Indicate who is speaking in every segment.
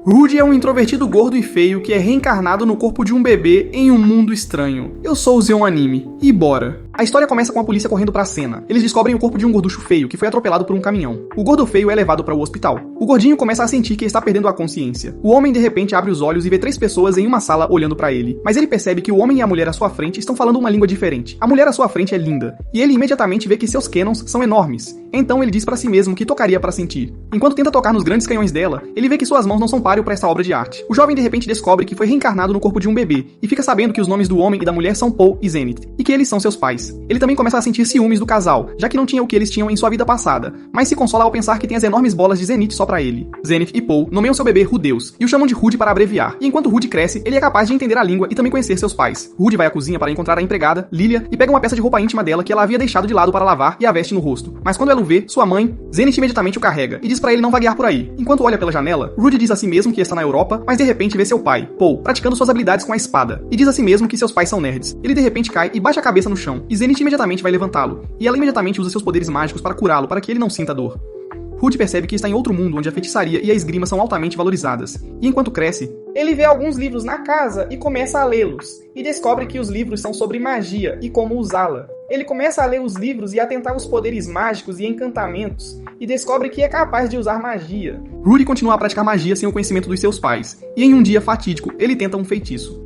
Speaker 1: Rudy é um introvertido gordo e feio que é reencarnado no corpo de um bebê em um mundo estranho. Eu sou o Zeon Anime, e bora! A história começa com a polícia correndo pra cena. Eles descobrem o corpo de um gorducho feio que foi atropelado por um caminhão. O gordo feio é levado para o hospital. O gordinho começa a sentir que está perdendo a consciência. O homem de repente abre os olhos e vê 3 pessoas em uma sala olhando pra ele. Mas ele percebe que o homem e a mulher à sua frente estão falando uma língua diferente. A mulher à sua frente é linda, e ele imediatamente vê que seus canons são enormes. Então ele diz pra si mesmo que tocaria pra sentir. Enquanto tenta tocar nos grandes canhões dela, ele vê que suas mãos não são páreo pra essa obra de arte. O jovem de repente descobre que foi reencarnado no corpo de um bebê, e fica sabendo que os nomes do homem e da mulher são Paul e Zenith, e que eles são seus pais. Ele também começa a sentir ciúmes do casal, já que não tinha o que eles tinham em sua vida passada, mas se consola ao pensar que tem as enormes bolas de Zenith só pra ele. Zenith e Paul nomeiam seu bebê Rudeus, e o chamam de Rudy para abreviar, e enquanto Rudy cresce, ele é capaz de entender a língua e também conhecer seus pais. Rudy vai à cozinha para encontrar a empregada, Lilia, e pega uma peça de roupa íntima dela que ela havia deixado de lado para lavar e a veste no rosto. Mas quando ela o vê, sua mãe, Zenith imediatamente o carrega, e diz pra ele não vaguear por aí. Enquanto olha pela janela, Rudy diz a si mesmo que está na Europa, mas de repente vê seu pai, Paul, praticando suas habilidades com a espada, e diz a si mesmo que seus pais são nerds. Ele de repente cai e bate a cabeça no chão, e Zenith imediatamente vai levantá-lo, e ela imediatamente usa seus poderes mágicos para curá-lo, para que ele não sinta dor. Rudy percebe que está em outro mundo onde a feitiçaria e a esgrima são altamente valorizadas, e enquanto cresce, ele vê alguns livros na casa e começa a lê-los, e descobre que os livros são sobre magia e como usá-la. Ele começa a ler os livros e a tentar os poderes mágicos e encantamentos, e descobre que é capaz de usar magia. Rudy continua a praticar magia sem o conhecimento dos seus pais, e em um dia fatídico, ele tenta um feitiço.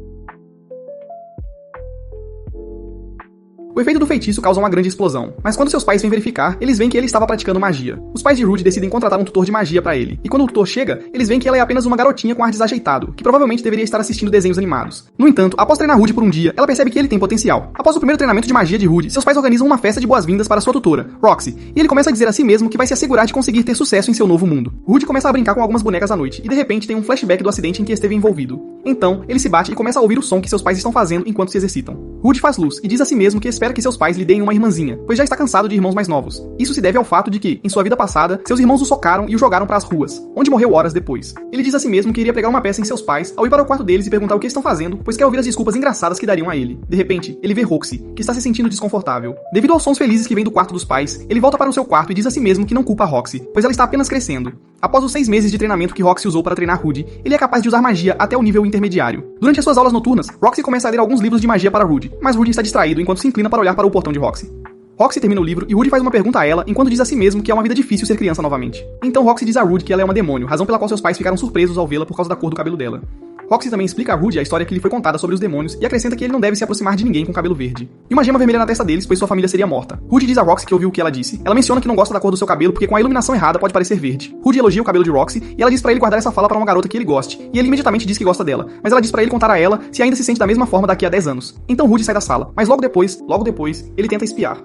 Speaker 1: O efeito do feitiço causa uma grande explosão, mas quando seus pais vêm verificar, eles veem que ele estava praticando magia. Os pais de Rudy decidem contratar um tutor de magia pra ele, e quando o tutor chega, eles veem que ela é apenas uma garotinha com ar desajeitado, que provavelmente deveria estar assistindo desenhos animados. No entanto, após treinar Rudy por um dia, ela percebe que ele tem potencial. Após o primeiro treinamento de magia de Rudy, seus pais organizam uma festa de boas-vindas para sua tutora, Roxy, e ele começa a dizer a si mesmo que vai se assegurar de conseguir ter sucesso em seu novo mundo. Rudy começa a brincar com algumas bonecas à noite, e de repente tem um flashback do acidente em que esteve envolvido. Então, ele se bate e começa a ouvir o som que seus pais estão fazendo enquanto se exercitam. Rudy faz luz e diz a si mesmo que espera que seus pais lhe deem uma irmãzinha, pois já está cansado de irmãos mais novos. Isso se deve ao fato de que, em sua vida passada, seus irmãos o socaram e o jogaram para as ruas, onde morreu horas depois. Ele diz a si mesmo que iria pregar uma peça em seus pais ao ir para o quarto deles e perguntar o que estão fazendo, pois quer ouvir as desculpas engraçadas que dariam a ele. De repente, ele vê Roxy, que está se sentindo desconfortável. Devido aos sons felizes que vêm do quarto dos pais, ele volta para o seu quarto e diz a si mesmo que não culpa a Roxy, pois ela está apenas crescendo. Após os 6 meses de treinamento que Roxy usou para treinar Rudy, ele é capaz de usar magia até o nível intermediário. Durante as suas aulas noturnas, Roxy começa a ler alguns livros de magia para Rudy, mas Rudy está distraído enquanto se inclina para olhar para o portão de Roxy. Roxy termina o livro e Rudy faz uma pergunta a ela enquanto diz a si mesmo que é uma vida difícil ser criança novamente. Então Roxy diz a Rudy que ela é uma demônio, razão pela qual seus pais ficaram surpresos ao vê-la por causa da cor do cabelo dela. Roxy também explica a Rudy a história que lhe foi contada sobre os demônios e acrescenta que ele não deve se aproximar de ninguém com cabelo verde. E uma gema vermelha na testa deles, pois sua família seria morta. Rudy diz a Roxy que ouviu o que ela disse. Ela menciona que não gosta da cor do seu cabelo porque com a iluminação errada pode parecer verde. Rudy elogia o cabelo de Roxy e ela diz pra ele guardar essa fala para uma garota que ele goste. E ele imediatamente diz que gosta dela, mas ela diz pra ele contar a ela se ainda se sente da mesma forma daqui a 10 anos. Então Rudy sai da sala, mas logo depois, ele tenta espiar.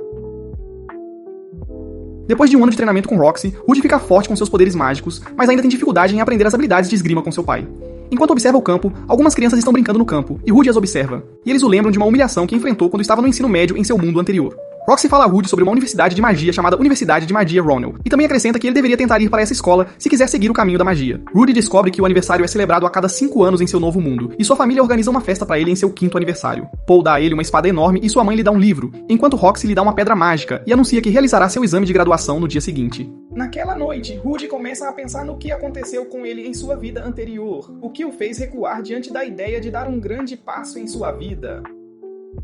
Speaker 1: Depois de um ano de treinamento com Roxy, Rudy fica forte com seus poderes mágicos, mas ainda tem dificuldade em aprender as habilidades de esgrima com seu pai. Enquanto observa o campo, algumas crianças estão brincando no campo, e Rudy as observa, e eles o lembram de uma humilhação que enfrentou quando estava no ensino médio em seu mundo anterior. Roxy fala a Rudy sobre uma universidade de magia chamada Universidade de Magia Ronel, e também acrescenta que ele deveria tentar ir para essa escola se quiser seguir o caminho da magia. Rudy descobre que o aniversário é celebrado a cada 5 anos em seu novo mundo, e sua família organiza uma festa para ele em seu 5º aniversário. Paul dá a ele uma espada enorme e sua mãe lhe dá um livro, enquanto Roxy lhe dá uma pedra mágica e anuncia que realizará seu exame de graduação no dia seguinte. Naquela noite, Rudy começa a pensar no que aconteceu com ele em sua vida anterior, o que o fez recuar diante da ideia de dar um grande passo em sua vida.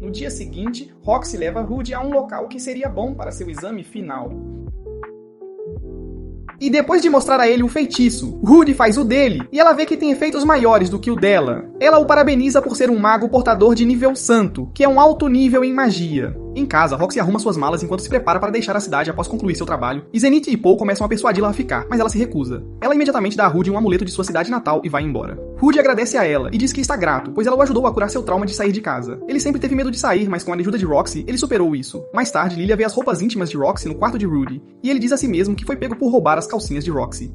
Speaker 1: No dia seguinte, Roxy leva Rudy a um local que seria bom para seu exame final. E depois de mostrar a ele o feitiço, Rudy faz o dele, e ela vê que tem efeitos maiores do que o dela. Ela o parabeniza por ser um mago portador de nível santo, que é um alto nível em magia. Em casa, Roxy arruma suas malas enquanto se prepara para deixar a cidade após concluir seu trabalho, e Zenith e Paul começam a persuadi-la a ficar, mas ela se recusa. Ela imediatamente dá a Rudy um amuleto de sua cidade natal e vai embora. Rudy agradece a ela e diz que está grato, pois ela o ajudou a curar seu trauma de sair de casa. Ele sempre teve medo de sair, mas com a ajuda de Roxy, ele superou isso. Mais tarde, Lilia vê as roupas íntimas de Roxy no quarto de Rudy, e ele diz a si mesmo que foi pego por roubar as calcinhas de Roxy.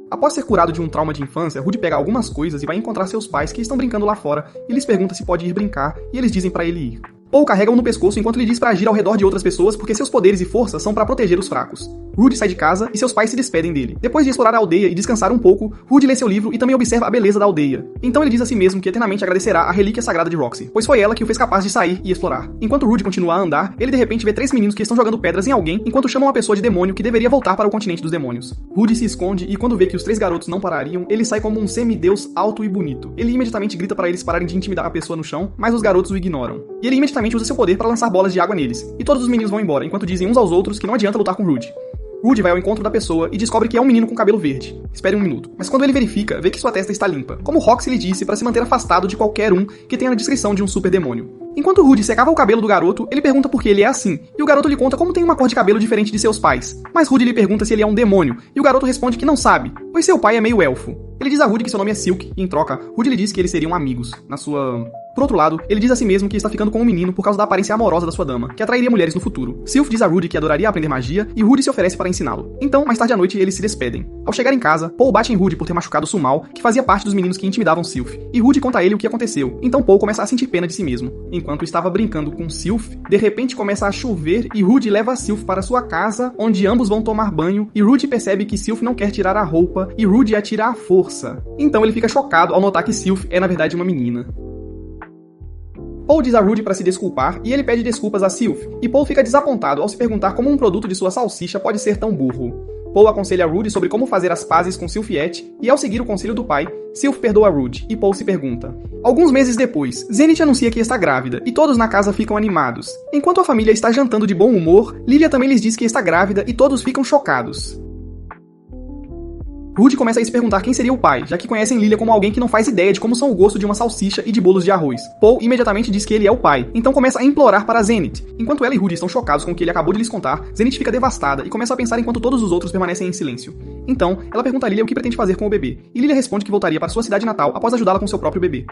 Speaker 1: Após ser curado de um trauma de infância, Rudy pega algumas coisas e vai encontrar seus pais que estão brincando lá fora, e lhes pergunta se pode ir brincar, e eles dizem pra ele ir. Paul carrega-o no pescoço enquanto lhe diz pra agir ao redor de outras pessoas porque seus poderes e força são pra proteger os fracos. Rudy sai de casa e seus pais se despedem dele. Depois de explorar a aldeia e descansar um pouco, Rudy lê seu livro e também observa a beleza da aldeia. Então ele diz a si mesmo que eternamente agradecerá a relíquia sagrada de Roxy, pois foi ela que o fez capaz de sair e explorar. Enquanto Rudy continua a andar, ele de repente vê 3 meninos que estão jogando pedras em alguém enquanto chamam uma pessoa de demônio que deveria voltar para o continente dos demônios. Rudy se esconde e quando vê que os 3 garotos não parariam, ele sai como um semideus alto e bonito. Ele imediatamente grita para eles pararem de intimidar a pessoa no chão, mas os garotos o ignoram. E ele imediatamente usa seu poder para lançar bolas de água neles. E todos os meninos vão embora, enquanto dizem uns aos outros que não adianta lutar com Rudy. Rudy vai ao encontro da pessoa e descobre que é um menino com cabelo verde. Espere um minuto. Mas quando ele verifica, vê que sua testa está limpa, como Roxy lhe disse para se manter afastado de qualquer um que tenha a descrição de um super demônio. Enquanto Rudy secava o cabelo do garoto, ele pergunta por que ele é assim, e o garoto lhe conta como tem uma cor de cabelo diferente de seus pais. Mas Rudy lhe pergunta se ele é um demônio, e o garoto responde que não sabe, pois seu pai é meio elfo. Ele diz a Rudy que seu nome é Silk, e em troca, Rudy lhe diz que eles seriam amigos. Por outro lado, ele diz a si mesmo que está ficando com um menino por causa da aparência amorosa da sua dama, que atrairia mulheres no futuro. Sylph diz a Rudy que adoraria aprender magia, e Rudy se oferece para ensiná-lo. Então, mais tarde à noite, eles se despedem. Ao chegar em casa, Paul bate em Rudy por ter machucado Sumal, que fazia parte dos meninos que intimidavam Sylph, e Rudy conta a ele o que aconteceu. Então Paul começa a sentir pena de si mesmo. Enquanto estava brincando com Sylph, de repente começa a chover e Rudy leva Sylph para sua casa, onde ambos vão tomar banho, e Rudy percebe que Sylph não quer tirar a roupa, e Rudy a tira à força. Então ele fica chocado ao notar que Sylph é na verdade uma menina. Paul diz a Rudy para se desculpar e ele pede desculpas a Sylph, e Paul fica desapontado ao se perguntar como um produto de sua salsicha pode ser tão burro. Paul aconselha a Rudy sobre como fazer as pazes com Sylphiette, e ao seguir o conselho do pai, Sylph perdoa Rudy, e Paul se pergunta. Alguns meses depois, Zenith anuncia que está grávida, e todos na casa ficam animados. Enquanto a família está jantando de bom humor, Lilia também lhes diz que está grávida e todos ficam chocados. Rudy começa a se perguntar quem seria o pai, já que conhecem Lilia como alguém que não faz ideia de como são o gosto de uma salsicha e de bolos de arroz. Paul imediatamente diz que ele é o pai, então começa a implorar para Zenith. Enquanto ela e Rudy estão chocados com o que ele acabou de lhes contar, Zenith fica devastada e começa a pensar enquanto todos os outros permanecem em silêncio. Então, ela pergunta a Lilia o que pretende fazer com o bebê, e Lilia responde que voltaria para sua cidade natal após ajudá-la com seu próprio bebê.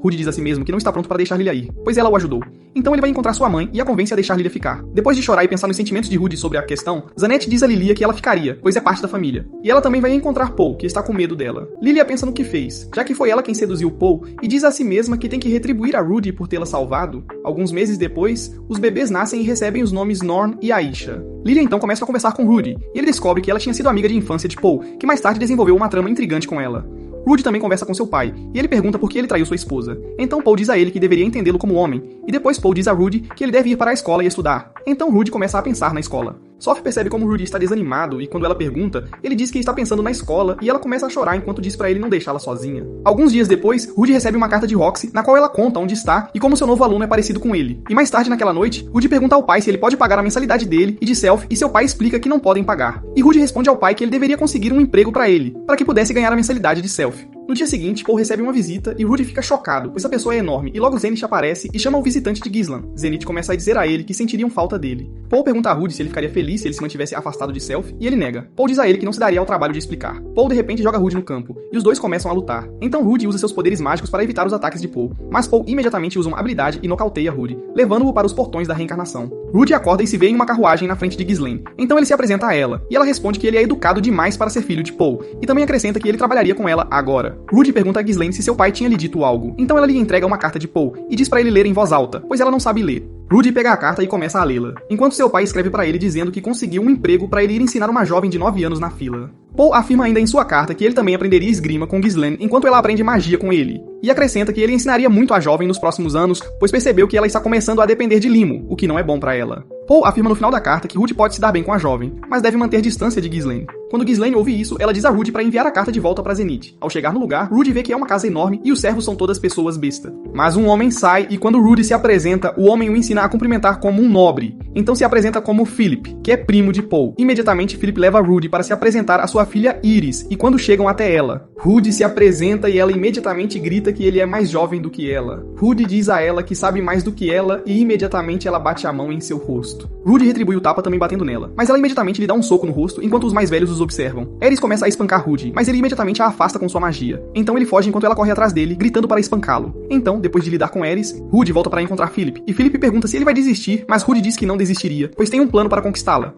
Speaker 1: Rudy diz a si mesmo que não está pronto para deixar Lilia ir, pois ela o ajudou. Então ele vai encontrar sua mãe e a convence a deixar Lilia ficar. Depois de chorar e pensar nos sentimentos de Rudy sobre a questão, Zanette diz a Lilia que ela ficaria, pois é parte da família. E ela também vai encontrar Paul, que está com medo dela. Lilia pensa no que fez, já que foi ela quem seduziu Paul, e diz a si mesma que tem que retribuir a Rudy por tê-la salvado. Alguns meses depois, os bebês nascem e recebem os nomes Norn e Aisha. Lilia então começa a conversar com Rudy, e ele descobre que ela tinha sido amiga de infância de Paul, que mais tarde desenvolveu uma trama intrigante com ela. Rudy também conversa com seu pai, e ele pergunta por que ele traiu sua esposa. Então Paul diz a ele que deveria entendê-lo como homem, e depois Paul diz a Rudy que ele deve ir para a escola e estudar. Então Rudy começa a pensar na escola. Soph percebe como Rudy está desanimado, e quando ela pergunta, ele diz que está pensando na escola, e ela começa a chorar enquanto diz para ele não deixá-la sozinha. Alguns dias depois, Rudy recebe uma carta de Roxy, na qual ela conta onde está e como seu novo aluno é parecido com ele. E mais tarde naquela noite, Rudy pergunta ao pai se ele pode pagar a mensalidade dele e de Self, e seu pai explica que não podem pagar. E Rudy responde ao pai que ele deveria conseguir um emprego para ele, para que pudesse ganhar a mensalidade de Self. No dia seguinte, Paul recebe uma visita e Rudy fica chocado, pois a pessoa é enorme, e logo Zenith aparece e chama o visitante de Gizlan. Zenith começa a dizer a ele que sentiriam falta dele. Paul pergunta a Rudy se ele ficaria feliz se ele se mantivesse afastado de Self, e ele nega. Paul diz a ele que não se daria ao trabalho de explicar. Paul de repente joga Rudy no campo, e os dois começam a lutar. Então Rudy usa seus poderes mágicos para evitar os ataques de Paul, mas Paul imediatamente usa uma habilidade e nocauteia Rudy, levando-o para os portões da reencarnação. Rudy acorda e se vê em uma carruagem na frente de Ghislaine. Então ele se apresenta a ela, e ela responde que ele é educado demais para ser filho de Paul, e também acrescenta que ele trabalharia com ela agora. Rudy pergunta a Ghislaine se seu pai tinha lhe dito algo, então ela lhe entrega uma carta de Paul, e diz para ele ler em voz alta, pois ela não sabe ler. Rudy pega a carta e começa a lê-la, enquanto seu pai escreve para ele dizendo que conseguiu um emprego para ele ir ensinar uma jovem de 9 anos na fila. Paul afirma ainda em sua carta que ele também aprenderia esgrima com Ghislaine enquanto ela aprende magia com ele, e acrescenta que ele ensinaria muito a jovem nos próximos anos, pois percebeu que ela está começando a depender de Limo, o que não é bom para ela. Paul afirma no final da carta que Rudy pode se dar bem com a jovem, mas deve manter distância de Ghislaine. Quando Ghislaine ouve isso, ela diz a Rudy para enviar a carta de volta para Zenith. Ao chegar no lugar, Rudy vê que é uma casa enorme e os servos são todas pessoas besta. Mas um homem sai e quando Rudy se apresenta, o homem o ensina a cumprimentar como um nobre. Então se apresenta como Philip, que é primo de Paul. Imediatamente Philip leva Rudy para se apresentar à sua filha Iris, e quando chegam até ela, Rudy se apresenta e ela imediatamente grita que ele é mais jovem do que ela. Rudy diz a ela que sabe mais do que ela e imediatamente ela bate a mão em seu rosto. Rudy retribui o tapa também batendo nela, mas ela imediatamente lhe dá um soco no rosto enquanto os mais velhos os observam. Ares começa a espancar Rudy, mas ele imediatamente a afasta com sua magia. Então ele foge enquanto ela corre atrás dele, gritando para espancá-lo. Então, depois de lidar com Ares, Rudy volta para encontrar Philip, e Philip pergunta se ele vai desistir, mas Rudy diz que não desistiria, pois tem um plano para conquistá-la.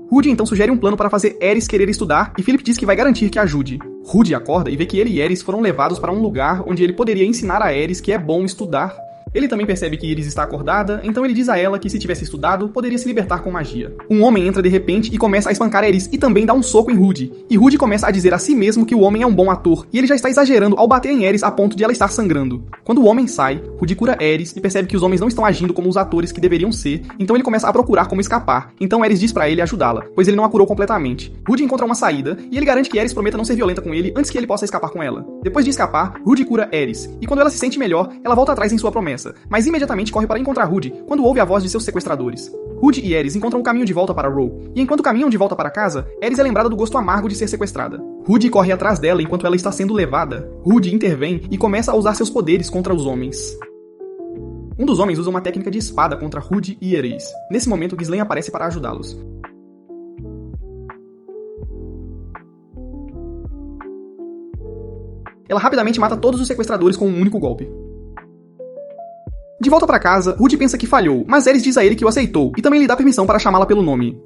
Speaker 1: Rudy então sugere um plano para fazer Ares querer estudar, e Philip diz que vai garantir que ajude. Rudy acorda e vê que ele e Ares foram levados para um lugar onde ele poderia ensinar a Ares que é bom estudar. Ele também percebe que Iris está acordada, então ele diz a ela que se tivesse estudado, poderia se libertar com magia. Um homem entra de repente e começa a espancar Iris e também dá um soco em Rudy. E Rudy começa a dizer a si mesmo que o homem é um bom ator, e ele já está exagerando ao bater em Iris a ponto de ela estar sangrando. Quando o homem sai, Rudy cura Iris e percebe que os homens não estão agindo como os atores que deveriam ser, então ele começa a procurar como escapar. Então Iris diz pra ele ajudá-la, pois ele não a curou completamente. Rudy encontra uma saída e ele garante que Iris prometa não ser violenta com ele antes que ele possa escapar com ela. Depois de escapar, Rudy cura Iris, e quando ela se sente melhor, ela volta atrás em sua promessa, mas imediatamente corre para encontrar Rudy quando ouve a voz de seus sequestradores. Rudy e Iris encontram o caminho de volta para Row, e enquanto caminham de volta para casa, Iris é lembrada do gosto amargo de ser sequestrada. Rudy corre atrás dela enquanto ela está sendo levada. Rudy intervém e começa a usar seus poderes contra os homens. Um dos homens usa uma técnica de espada contra Rudy e Iris. Nesse momento, Ghislaine aparece para ajudá-los. Ela rapidamente mata todos os sequestradores com um único golpe. De volta para casa, Rudy pensa que falhou, mas Iris diz a ele que o aceitou e também lhe dá permissão para chamá-la pelo nome.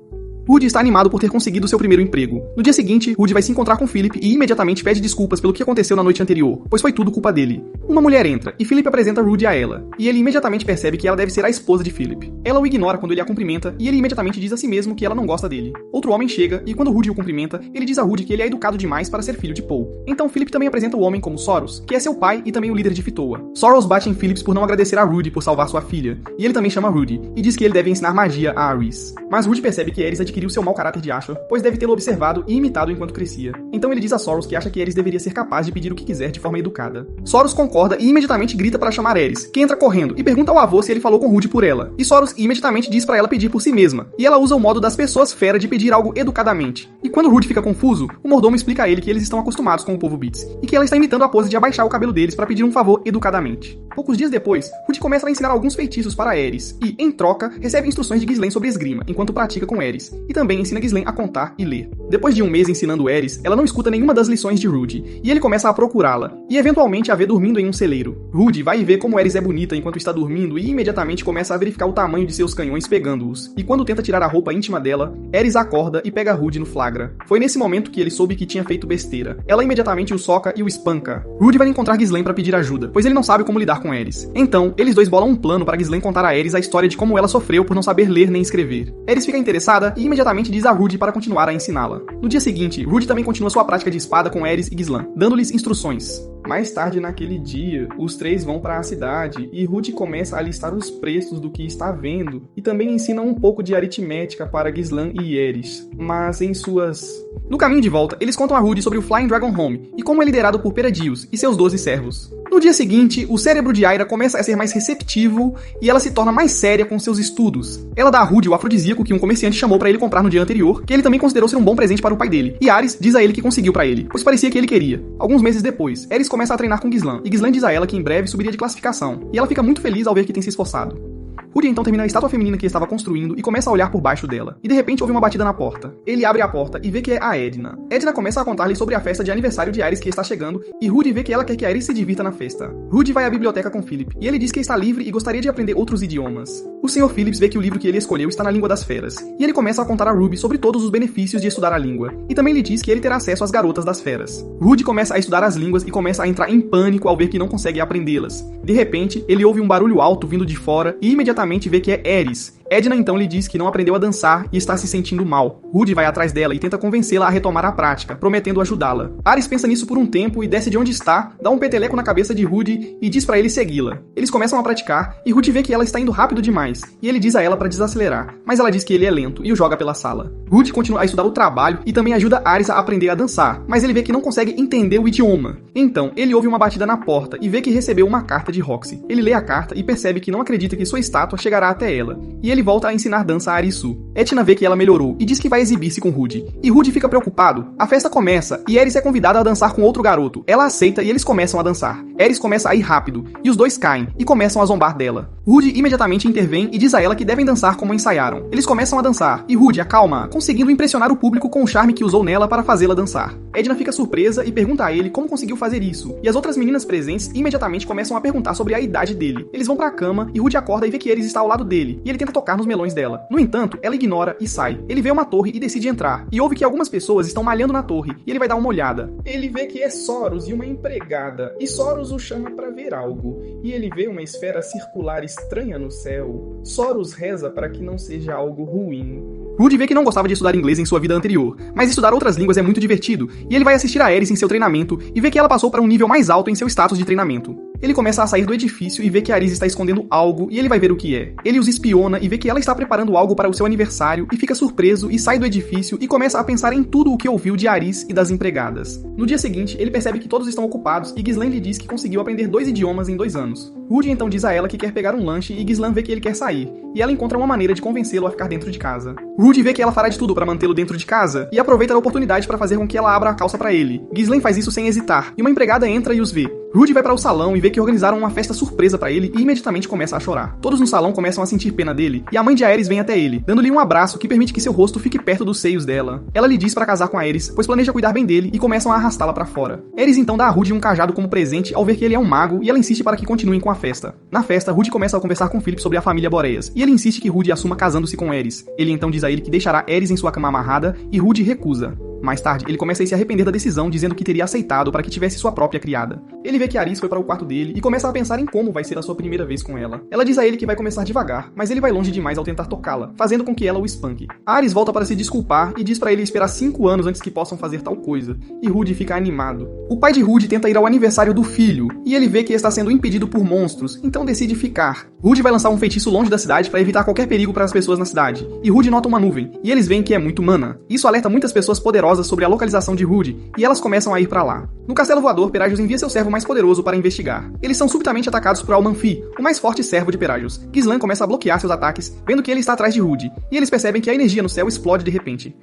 Speaker 1: Rudy está animado por ter conseguido seu primeiro emprego. No dia seguinte, Rudy vai se encontrar com Philip e imediatamente pede desculpas pelo que aconteceu na noite anterior, pois foi tudo culpa dele. Uma mulher entra e Philip apresenta Rudy a ela, e ele imediatamente percebe que ela deve ser a esposa de Philip. Ela o ignora quando ele a cumprimenta e ele imediatamente diz a si mesmo que ela não gosta dele. Outro homem chega e quando Rudy o cumprimenta, ele diz a Rudy que ele é educado demais para ser filho de Paul. Então Philip também apresenta o homem como Soros, que é seu pai e também o líder de Fitoa. Soros bate em Philip por não agradecer a Rudy por salvar sua filha, e ele também chama Rudy e diz que ele deve ensinar magia a Iris. Mas Rudy percebe que Iris adquiriu seu mau caráter de Ashur, pois deve tê-lo observado e imitado enquanto crescia. Então ele diz a Soros que acha que Iris deveria ser capaz de pedir o que quiser de forma educada. Soros concorda e imediatamente grita para chamar Iris, que entra correndo e pergunta ao avô se ele falou com Rudy por ela. E Soros imediatamente diz para ela pedir por si mesma, e ela usa o modo das pessoas fera de pedir algo educadamente. E quando Rudy fica confuso, o mordomo explica a ele que eles estão acostumados com o povo Beats, e que ela está imitando a pose de abaixar o cabelo deles para pedir um favor educadamente. Poucos dias depois, Rudy começa a ensinar alguns feitiços para Iris, e, em troca, recebe instruções de Ghislaine sobre esgrima, enquanto pratica com Iris, e também ensina Ghislaine a contar e ler. Depois de um mês ensinando Iris, ela não escuta nenhuma das lições de Rudy, e ele começa a procurá-la, e eventualmente a vê dormindo em um celeiro. Rudy vai ver como Iris é bonita enquanto está dormindo e imediatamente começa a verificar o tamanho de seus canhões pegando-os, e quando tenta tirar a roupa íntima dela, Iris acorda e pega Rudy no flagra. Foi nesse momento que ele soube que tinha feito besteira. Ela imediatamente o soca e o espanca. Rudy vai encontrar Ghislaine para pedir ajuda, pois ele não sabe como lidar com Iris. Então, eles dois bolam um plano para Ghislaine contar a Iris a história de como ela sofreu por não saber ler nem escrever. Iris fica interessada e imediatamente diz a Rudy para continuar a ensiná-la. No dia seguinte, Rudy também continua sua prática de espada com Iris e Ghislaine, dando-lhes instruções. Mais tarde naquele dia, os três vão para a cidade e Rudy começa a listar os preços do que está vendo e também ensina um pouco de aritmética para Ghislaine e Iris, mas em suas... No caminho de volta, eles contam a Rudy sobre o Flying Dragon Home e como é liderado por Peredius e seus 12 servos. No dia seguinte, o cérebro de Aira começa a ser mais receptivo e ela se torna mais séria com seus estudos. Ela dá a Rudy o afrodisíaco que um comerciante chamou para ele comprar no dia anterior, que ele também considerou ser um bom presente para o pai dele, e Ares diz a ele que conseguiu para ele, pois parecia que ele queria. Alguns meses depois, Ares começa a treinar com Ghislaine, e Ghislaine diz a ela que em breve subiria de classificação, e ela fica muito feliz ao ver que tem se esforçado. Rudy então termina a estátua feminina que estava construindo e começa a olhar por baixo dela. E de repente ouve uma batida na porta. Ele abre a porta e vê que é a Edna. Edna começa a contar-lhe sobre a festa de aniversário de Iris que está chegando e Rudy vê que ela quer que Iris se divirta na festa. Rudy vai à biblioteca com Philip e ele diz que está livre e gostaria de aprender outros idiomas. O Sr. Phillips vê que o livro que ele escolheu está na língua das feras e ele começa a contar a Ruby sobre todos os benefícios de estudar a língua e também lhe diz que ele terá acesso às garotas das feras. Rudy começa a estudar as línguas e começa a entrar em pânico ao ver que não consegue aprendê-las. De repente, ele ouve um barulho alto vindo de fora e imediatamente vê que é Eris. Edna então lhe diz que não aprendeu a dançar e está se sentindo mal. Rudy vai atrás dela e tenta convencê-la a retomar a prática, prometendo ajudá-la. Ares pensa nisso por um tempo e desce de onde está, dá um peteleco na cabeça de Rudy e diz pra ele segui-la. Eles começam a praticar e Rudy vê que ela está indo rápido demais, e ele diz a ela pra desacelerar, mas ela diz que ele é lento e o joga pela sala. Rudy continua a estudar o trabalho e também ajuda Ares a aprender a dançar, mas ele vê que não consegue entender o idioma. Então, ele ouve uma batida na porta e vê que recebeu uma carta de Roxy. Ele lê a carta e percebe que não acredita que sua estátua chegará até ela, e ele volta a ensinar dança a Arisu. Etna vê que ela melhorou e diz que vai exibir-se com Rudy. E Rudy fica preocupado. A festa começa e Eris é convidada a dançar com outro garoto. Ela aceita e eles começam a dançar. Eris começa a ir rápido e os dois caem e começam a zombar dela. Rudy imediatamente intervém e diz a ela que devem dançar como ensaiaram. Eles começam a dançar, e Rudy acalma, conseguindo impressionar o público com o charme que usou nela para fazê-la dançar. Edna fica surpresa e pergunta a ele como conseguiu fazer isso, e as outras meninas presentes imediatamente começam a perguntar sobre a idade dele. Eles vão pra cama e Rudy acorda e vê que Ares está ao lado dele, e ele tenta tocar nos melões dela. No entanto, ela ignora e sai. Ele vê uma torre e decide entrar, e ouve que algumas pessoas estão malhando na torre, e ele vai dar uma olhada. Ele vê que é Soros e uma empregada, e Soros o chama pra ver algo, e ele vê uma esfera circular estranha no céu. Soros reza para que não seja algo ruim. Rudy vê que não gostava de estudar inglês em sua vida anterior, mas estudar outras línguas é muito divertido, e ele vai assistir a Ares em seu treinamento e vê que ela passou para um nível mais alto em seu status de treinamento. Ele começa a sair do edifício e vê que Ares está escondendo algo e ele vai ver o que é. Ele os espiona e vê que ela está preparando algo para o seu aniversário e fica surpreso e sai do edifício e começa a pensar em tudo o que ouviu de Ares e das empregadas. No dia seguinte, ele percebe que todos estão ocupados e Ghislaine lhe diz que conseguiu aprender 2 idiomas em 2 anos. Rudy então diz a ela que quer pegar um lanche e Ghislaine vê que ele quer sair, e ela encontra uma maneira de convencê-lo a ficar dentro de casa. Rudy vê que ela fará de tudo para mantê-lo dentro de casa e aproveita a oportunidade para fazer com que ela abra a calça para ele. Ghislaine faz isso sem hesitar, e uma empregada entra e os vê. Rudy vai para o salão e vê que organizaram uma festa surpresa para ele e imediatamente começa a chorar. Todos no salão começam a sentir pena dele, e a mãe de Ares vem até ele, dando-lhe um abraço que permite que seu rosto fique perto dos seios dela. Ela lhe diz para casar com Ares, pois planeja cuidar bem dele e começam a arrastá-la para fora. Ares então dá a Rudy um cajado como presente ao ver que ele é um mago e ela insiste para que continuem com a festa. Na festa, Rudy começa a conversar com Philip sobre a família Boreas, e ele insiste que Rudy assuma casando-se com Ares. Ele então diz a ele que deixará Ares em sua cama amarrada e Rudy recusa. Mais tarde, ele começa a se arrepender da decisão, dizendo que teria aceitado para que tivesse sua própria criada. Ele vê que Ares foi para o quarto dele e começa a pensar em como vai ser a sua primeira vez com ela. Ela diz a ele que vai começar devagar, mas ele vai longe demais ao tentar tocá-la, fazendo com que ela o espanque. Ares volta para se desculpar e diz para ele esperar 5 anos antes que possam fazer tal coisa, e Rudy fica animado. O pai de Rudy tenta ir ao aniversário do filho, e ele vê que está sendo impedido por monstros, então decide ficar. Rudy vai lançar um feitiço longe da cidade para evitar qualquer perigo para as pessoas na cidade, e Rudy nota uma nuvem, e eles veem que é muito mana. Isso alerta muitas pessoas poderosas sobre a localização de Rudy, e elas começam a ir pra lá. No castelo voador, Peragios envia seu servo mais poderoso para investigar. Eles são subitamente atacados por Almanfi, o mais forte servo de Peragios. Ghislaine começa a bloquear seus ataques, vendo que ele está atrás de Rudy, e eles percebem que a energia no céu explode de repente.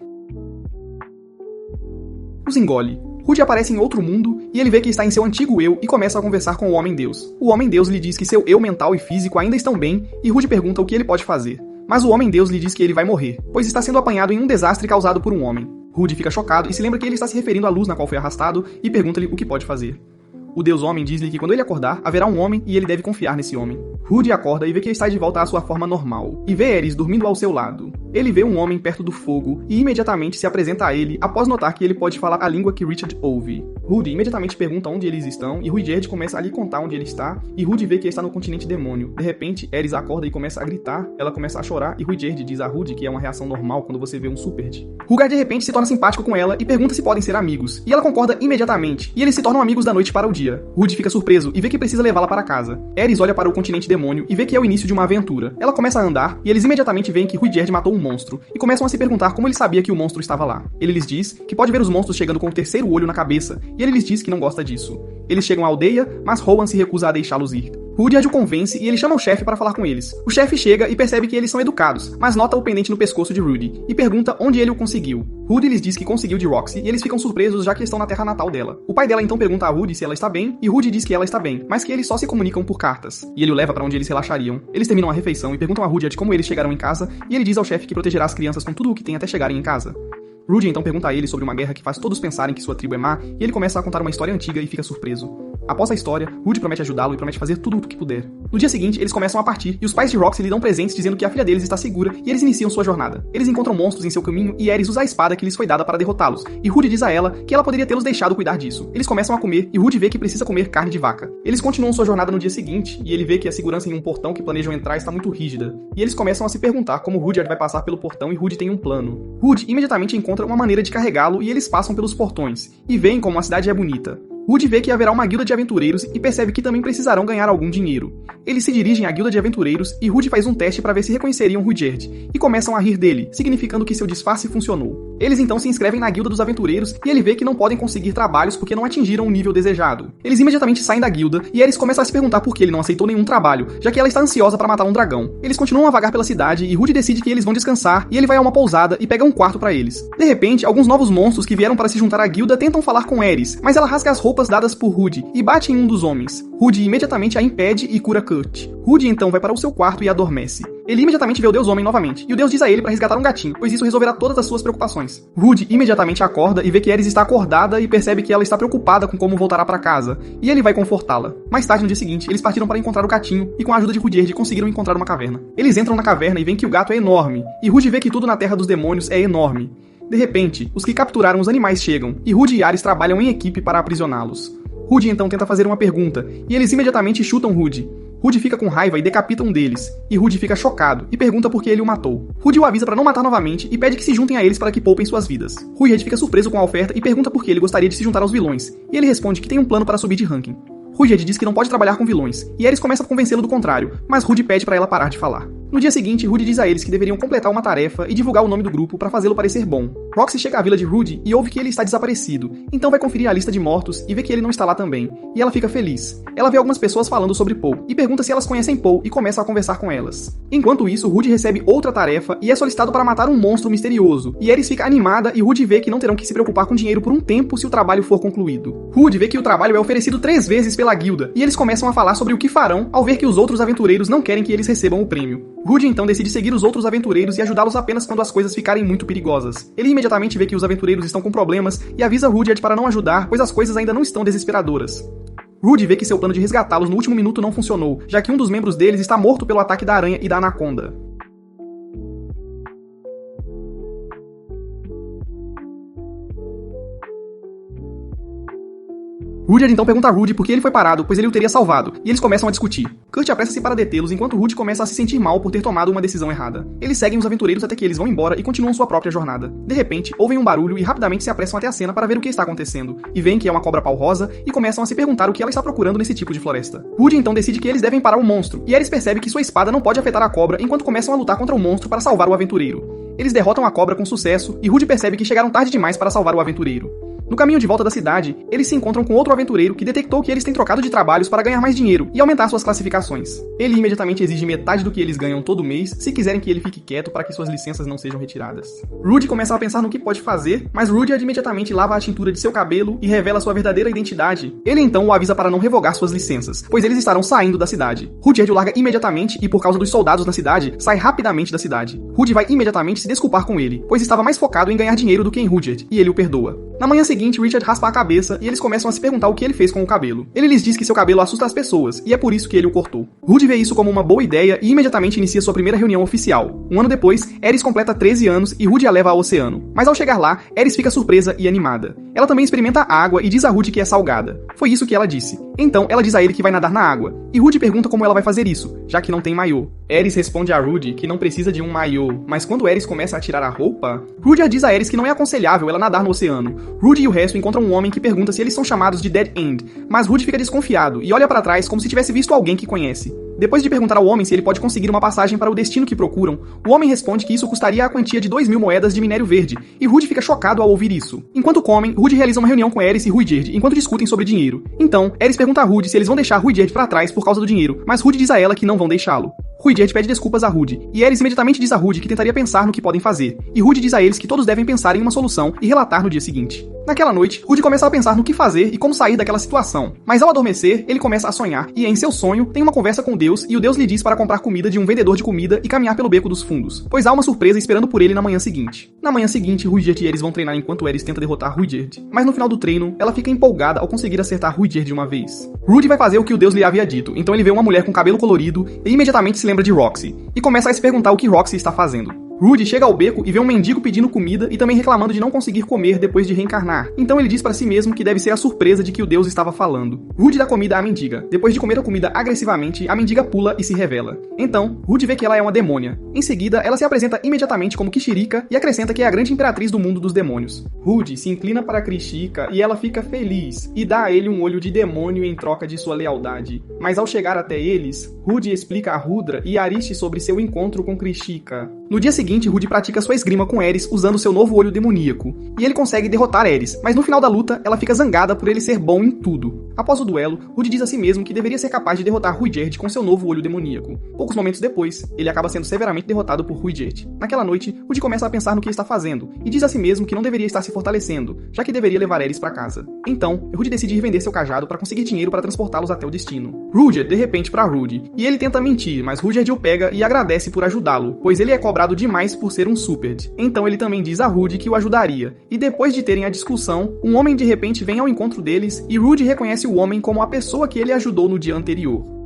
Speaker 1: Os engole. Rudy aparece em outro mundo, e ele vê que está em seu antigo eu e começa a conversar com o Homem-Deus. O Homem-Deus lhe diz que seu eu mental e físico ainda estão bem, e Rudy pergunta o que ele pode fazer. Mas o Homem-Deus lhe diz que ele vai morrer, pois está sendo apanhado em um desastre causado por um homem. Rudy fica chocado e se lembra que ele está se referindo à luz na qual foi arrastado e pergunta-lhe o que pode fazer. O Deus Homem diz-lhe que quando ele acordar, haverá um homem e ele deve confiar nesse homem. Rudy acorda e vê que está de volta à sua forma normal, e vê Ares dormindo ao seu lado. Ele vê um homem perto do fogo e imediatamente se apresenta a ele após notar que ele pode falar a língua que Richard ouve. Rudy imediatamente pergunta onde eles estão e Rudyard começa a lhe contar onde ele está e Rudy vê que está no continente demônio. De repente, Ares acorda e começa a gritar, ela começa a chorar e Rudyard diz a Rudy que é uma reação normal quando você vê um Superd. Rudyard de repente se torna simpático com ela e pergunta se podem ser amigos, e ela concorda imediatamente, e eles se tornam amigos da noite para o dia. Rudy fica surpreso e vê que precisa levá-la para casa. Ares olha para o continente demônio e vê que é o início de uma aventura. Ela começa a andar e eles imediatamente veem que Rudyard matou um monstro e começam a se perguntar como ele sabia que o monstro estava lá. Ele lhes diz que pode ver os monstros chegando com o terceiro olho na cabeça e ele lhes diz que não gosta disso. Eles chegam à aldeia, mas Rowan se recusa a deixá-los ir. Rudyard o convence e ele chama o chefe para falar com eles. O chefe chega e percebe que eles são educados, mas nota o pendente no pescoço de Rudy e pergunta onde ele o conseguiu. Rudy lhes diz que conseguiu de Roxy e eles ficam surpresos já que estão na terra natal dela. O pai dela então pergunta a Rudy se ela está bem e Rudy diz que ela está bem, mas que eles só se comunicam por cartas. E ele o leva para onde eles relaxariam. Eles terminam a refeição e perguntam a Rudyard como eles chegaram em casa e ele diz ao chefe que protegerá as crianças com tudo o que tem até chegarem em casa. Rudy então pergunta a ele sobre uma guerra que faz todos pensarem que sua tribo é má e ele começa a contar uma história antiga e fica surpreso. Após a história, Rudy promete ajudá-lo e promete fazer tudo o que puder. No dia seguinte, eles começam a partir, e os pais de Roxy lhe dão presentes dizendo que a filha deles está segura, e eles iniciam sua jornada. Eles encontram monstros em seu caminho, e Ares usa a espada que lhes foi dada para derrotá-los, e Rudy diz a ela que ela poderia tê-los deixado cuidar disso. Eles começam a comer, e Rudy vê que precisa comer carne de vaca. Eles continuam sua jornada no dia seguinte, e ele vê que a segurança em um portão que planejam entrar está muito rígida. E eles começam a se perguntar como Rudyard vai passar pelo portão e Rudy tem um plano. Rudy imediatamente encontra uma maneira de carregá-lo, e eles passam pelos portões, e veem como a cidade é bonita. Rudy vê que haverá uma guilda de aventureiros e percebe que também precisarão ganhar algum dinheiro. Eles se dirigem à guilda de aventureiros e Rudy faz um teste para ver se reconheceriam Rudyard, e começam a rir dele, significando que seu disfarce funcionou. Eles então se inscrevem na guilda dos aventureiros e ele vê que não podem conseguir trabalhos porque não atingiram o nível desejado. Eles imediatamente saem da guilda e Ares começa a se perguntar por que ele não aceitou nenhum trabalho, já que ela está ansiosa para matar um dragão. Eles continuam a vagar pela cidade e Rudy decide que eles vão descansar e ele vai a uma pousada e pega um quarto para eles. De repente, alguns novos monstros que vieram para se juntar à guilda tentam falar com Ares, mas ela rasga as roupas dadas por Rudy e bate em um dos homens. Rudy imediatamente a impede e cura Kurt. Rudy então vai para o seu quarto e adormece. Ele imediatamente vê o Deus Homem novamente, e o Deus diz a ele para resgatar um gatinho, pois isso resolverá todas as suas preocupações. Rudy imediatamente acorda e vê que Ares está acordada e percebe que ela está preocupada com como voltará para casa, e ele vai confortá-la. Mais tarde, no dia seguinte, eles partiram para encontrar o gatinho e com a ajuda de Rudyard conseguiram encontrar uma caverna. Eles entram na caverna e veem que o gato é enorme, e Rudy vê que tudo na Terra dos Demônios é enorme. De repente, os que capturaram os animais chegam, e Rudy e Ares trabalham em equipe para aprisioná-los. Rudy então tenta fazer uma pergunta, e eles imediatamente chutam Rudy. Rudy fica com raiva e decapita um deles, e Rudy fica chocado e pergunta por que ele o matou. Rudy o avisa para não matar novamente e pede que se juntem a eles para que poupem suas vidas. Rudyard fica surpreso com a oferta e pergunta por que ele gostaria de se juntar aos vilões, e ele responde que tem um plano para subir de ranking. Rudyard diz que não pode trabalhar com vilões, e Ares começa a convencê-lo do contrário, mas Rudy pede para ela parar de falar. No dia seguinte, Rudy diz a eles que deveriam completar uma tarefa e divulgar o nome do grupo para fazê-lo parecer bom. Roxy chega à vila de Rudy e ouve que ele está desaparecido, então vai conferir a lista de mortos e vê que ele não está lá também, e ela fica feliz. Ela vê algumas pessoas falando sobre Poe, e pergunta se elas conhecem Poe e começa a conversar com elas. Enquanto isso, Rudy recebe outra tarefa e é solicitado para matar um monstro misterioso, e Ares fica animada e Rudy vê que não terão que se preocupar com dinheiro por um tempo se o trabalho for concluído. Rudy vê que o trabalho é oferecido 3 vezes pela guilda, e eles começam a falar sobre o que farão ao ver que os outros aventureiros não querem que eles recebam o prêmio. Rudy então decide seguir os outros aventureiros e ajudá-los apenas quando as coisas ficarem muito perigosas. Ele imediatamente vê que os aventureiros estão com problemas e avisa Rudyard para não ajudar, pois as coisas ainda não estão desesperadoras. Rudy vê que seu plano de resgatá-los no último minuto não funcionou, já que um dos membros deles está morto pelo ataque da aranha e da anaconda. Rudyard então pergunta a Rudy por que ele foi parado, pois ele o teria salvado, e eles começam a discutir. Kurt apressa-se para detê-los, enquanto Rudy começa a se sentir mal por ter tomado uma decisão errada. Eles seguem os aventureiros até que eles vão embora e continuam sua própria jornada. De repente, ouvem um barulho e rapidamente se apressam até a cena para ver o que está acontecendo, e veem que é uma cobra pau rosa e começam a se perguntar o que ela está procurando nesse tipo de floresta. Rudy então decide que eles devem parar o monstro, e Ares percebe que sua espada não pode afetar a cobra enquanto começam a lutar contra o monstro para salvar o aventureiro. Eles derrotam a cobra com sucesso, e Rudy percebe que chegaram tarde demais para salvar o aventureiro. No caminho de volta da cidade, eles se encontram com outro aventureiro que detectou que eles têm trocado de trabalhos para ganhar mais dinheiro e aumentar suas classificações. Ele imediatamente exige metade do que eles ganham todo mês se quiserem que ele fique quieto para que suas licenças não sejam retiradas. Rudy começa a pensar no que pode fazer, mas Rudyard imediatamente lava a tintura de seu cabelo e revela sua verdadeira identidade. Ele então o avisa para não revogar suas licenças, pois eles estarão saindo da cidade. Rudyard o larga imediatamente e, por causa dos soldados na cidade, sai rapidamente da cidade. Rudy vai imediatamente se desculpar com ele, pois estava mais focado em ganhar dinheiro do que em Rudyard, e ele o perdoa. Na manhã seguinte, Richard raspa a cabeça e eles começam a se perguntar o que ele fez com o cabelo. Ele lhes diz que seu cabelo assusta as pessoas, e é por isso que ele o cortou. Rudy vê isso como uma boa ideia e imediatamente inicia sua primeira reunião oficial. Um ano depois, Ares completa 13 anos e Rudy a leva ao oceano. Mas ao chegar lá, Ares fica surpresa e animada. Ela também experimenta a água e diz a Rudy que é salgada. Foi isso que ela disse. Então, ela diz a ele que vai nadar na água. E Rudy pergunta como ela vai fazer isso, já que não tem maiô. Ares responde a Rudy que não precisa de um maiô, mas quando Ares começa a tirar a roupa, Rudy diz a Ares que não é aconselhável ela nadar no oceano. Rudy e o resto encontram um homem que pergunta se eles são chamados de Dead End, mas Rudy fica desconfiado e olha para trás como se tivesse visto alguém que conhece. Depois de perguntar ao homem se ele pode conseguir uma passagem para o destino que procuram, o homem responde que isso custaria a quantia de 2.000 moedas de minério verde, e Rudy fica chocado ao ouvir isso. Enquanto comem, Rudy realiza uma reunião com Ares e Rudyard enquanto discutem sobre dinheiro. Então, Ares pergunta a Rudy se eles vão deixar Rudyard para trás por causa do dinheiro, mas Rudy diz a ela que não vão deixá-lo. Rudyard pede desculpas a Rudy, e Ares imediatamente diz a Rudy que tentaria pensar no que podem fazer, e Rudy diz a eles que todos devem pensar em uma solução e relatar no dia seguinte. Naquela noite, Rudy começa a pensar no que fazer e como sair daquela situação, mas ao adormecer, ele começa a sonhar, e em seu sonho, tem uma conversa com Deus, e o Deus lhe diz para comprar comida de um vendedor de comida e caminhar pelo beco dos fundos, pois há uma surpresa esperando por ele na manhã seguinte. Na manhã seguinte, Rudyard e Ares vão treinar enquanto Ares tenta derrotar Rudyard, mas no final do treino, ela fica empolgada ao conseguir acertar Rudyard de uma vez. Rudy vai fazer o que o Deus lhe havia dito, então ele vê uma mulher com cabelo colorido e imediatamente se lembra de Roxy, e começa a se perguntar o que Roxy está fazendo. Rudy chega ao beco e vê um mendigo pedindo comida e também reclamando de não conseguir comer depois de reencarnar. Então ele diz para si mesmo que deve ser a surpresa de que o Deus estava falando. Rudy dá comida à mendiga. Depois de comer a comida agressivamente, a mendiga pula e se revela. Então, Rudy vê que ela é uma demônia. Em seguida, ela se apresenta imediatamente como Kishirika e acrescenta que é a grande imperatriz do mundo dos demônios. Rudy se inclina para Krishika e ela fica feliz e dá a ele um olho de demônio em troca de sua lealdade. Mas ao chegar até eles, Rudy explica a Rudra e Arishi sobre seu encontro com Krishika. No dia seguinte, seguinte, Rude pratica sua esgrima com Ares usando seu novo olho demoníaco, e ele consegue derrotar Ares, mas no final da luta, ela fica zangada por ele ser bom em tudo. Após o duelo, Rude diz a si mesmo que deveria ser capaz de derrotar Ruijerd com seu novo olho demoníaco. Poucos momentos depois, ele acaba sendo severamente derrotado por Ruijerd. Naquela noite, Rude começa a pensar no que está fazendo, e diz a si mesmo que não deveria estar se fortalecendo, já que deveria levar Ares para casa. Então, Rude decide revender seu cajado para conseguir dinheiro para transportá-los até o destino. Ruijerd de repente para Rude, e ele tenta mentir, mas Ruijerd o pega e agradece por ajudá-lo, pois ele é cobrado demais por ser um Superd. Então ele também diz a Rude que o ajudaria, e depois de terem a discussão, um homem de repente vem ao encontro deles e Rude reconhece o homem como a pessoa que ele ajudou no dia anterior.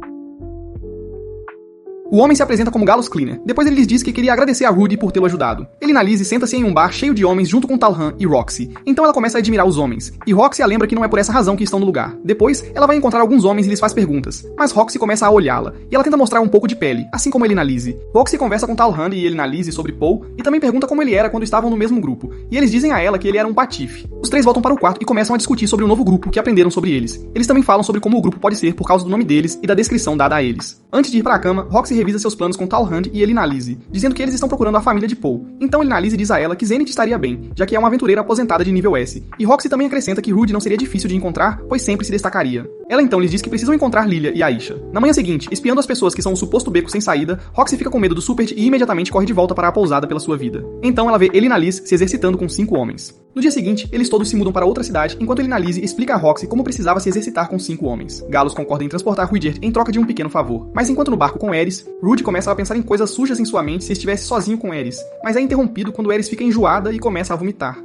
Speaker 1: O homem se apresenta como Galus Cleaner. Depois ele lhes diz que queria agradecer a Rude por tê-lo ajudado. Ele e Lizzie senta-se em um bar cheio de homens junto com Talhan e Roxy. Então ela começa a admirar os homens. E Roxy a lembra que não é por essa razão que estão no lugar. Depois, ela vai encontrar alguns homens e lhes faz perguntas. Mas Roxy começa a olhá-la. E ela tenta mostrar um pouco de pele, assim como ele e Lizzie. Roxy conversa com Talhan e ele e Lizzie sobre Paul e também pergunta como ele era quando estavam no mesmo grupo. E eles dizem a ela que ele era um patife. Os três voltam para o quarto e começam a discutir sobre o novo grupo que aprenderam sobre eles. Eles também falam sobre como o grupo pode ser por causa do nome deles e da descrição dada a eles. Antes de ir para a cama, Roxy revisa seus planos com Talhan e ele e Lizzie, dizendo que eles estão procurando a família de Paul. Então ele e Lizzie diz a ela que Zenith estaria bem, já que é uma aventureira aposentada de nível S. E Roxy também acrescenta que Rude não seria difícil de encontrar, pois sempre se destacaria. Ela então lhes diz que precisam encontrar Lilia e Aisha. Na manhã seguinte, espiando as pessoas que são um suposto beco sem saída, Roxy fica com medo do Superd e imediatamente corre de volta para a pousada pela sua vida. Então ela vê ele e Liz se exercitando com 5 homens. No dia seguinte, eles todos se mudam para outra cidade, enquanto ele e Lizzie explica a Roxy como precisava se exercitar com 5 homens. Galus concorda em transportar Ruijerd em troca de um pequeno favor. Mas enquanto no barco com Ares, Rude começa a pensar em coisas sujas em sua mente se estivesse sozinho com Ares, mas é interrompido quando Ares fica enjoada e começa a vomitar.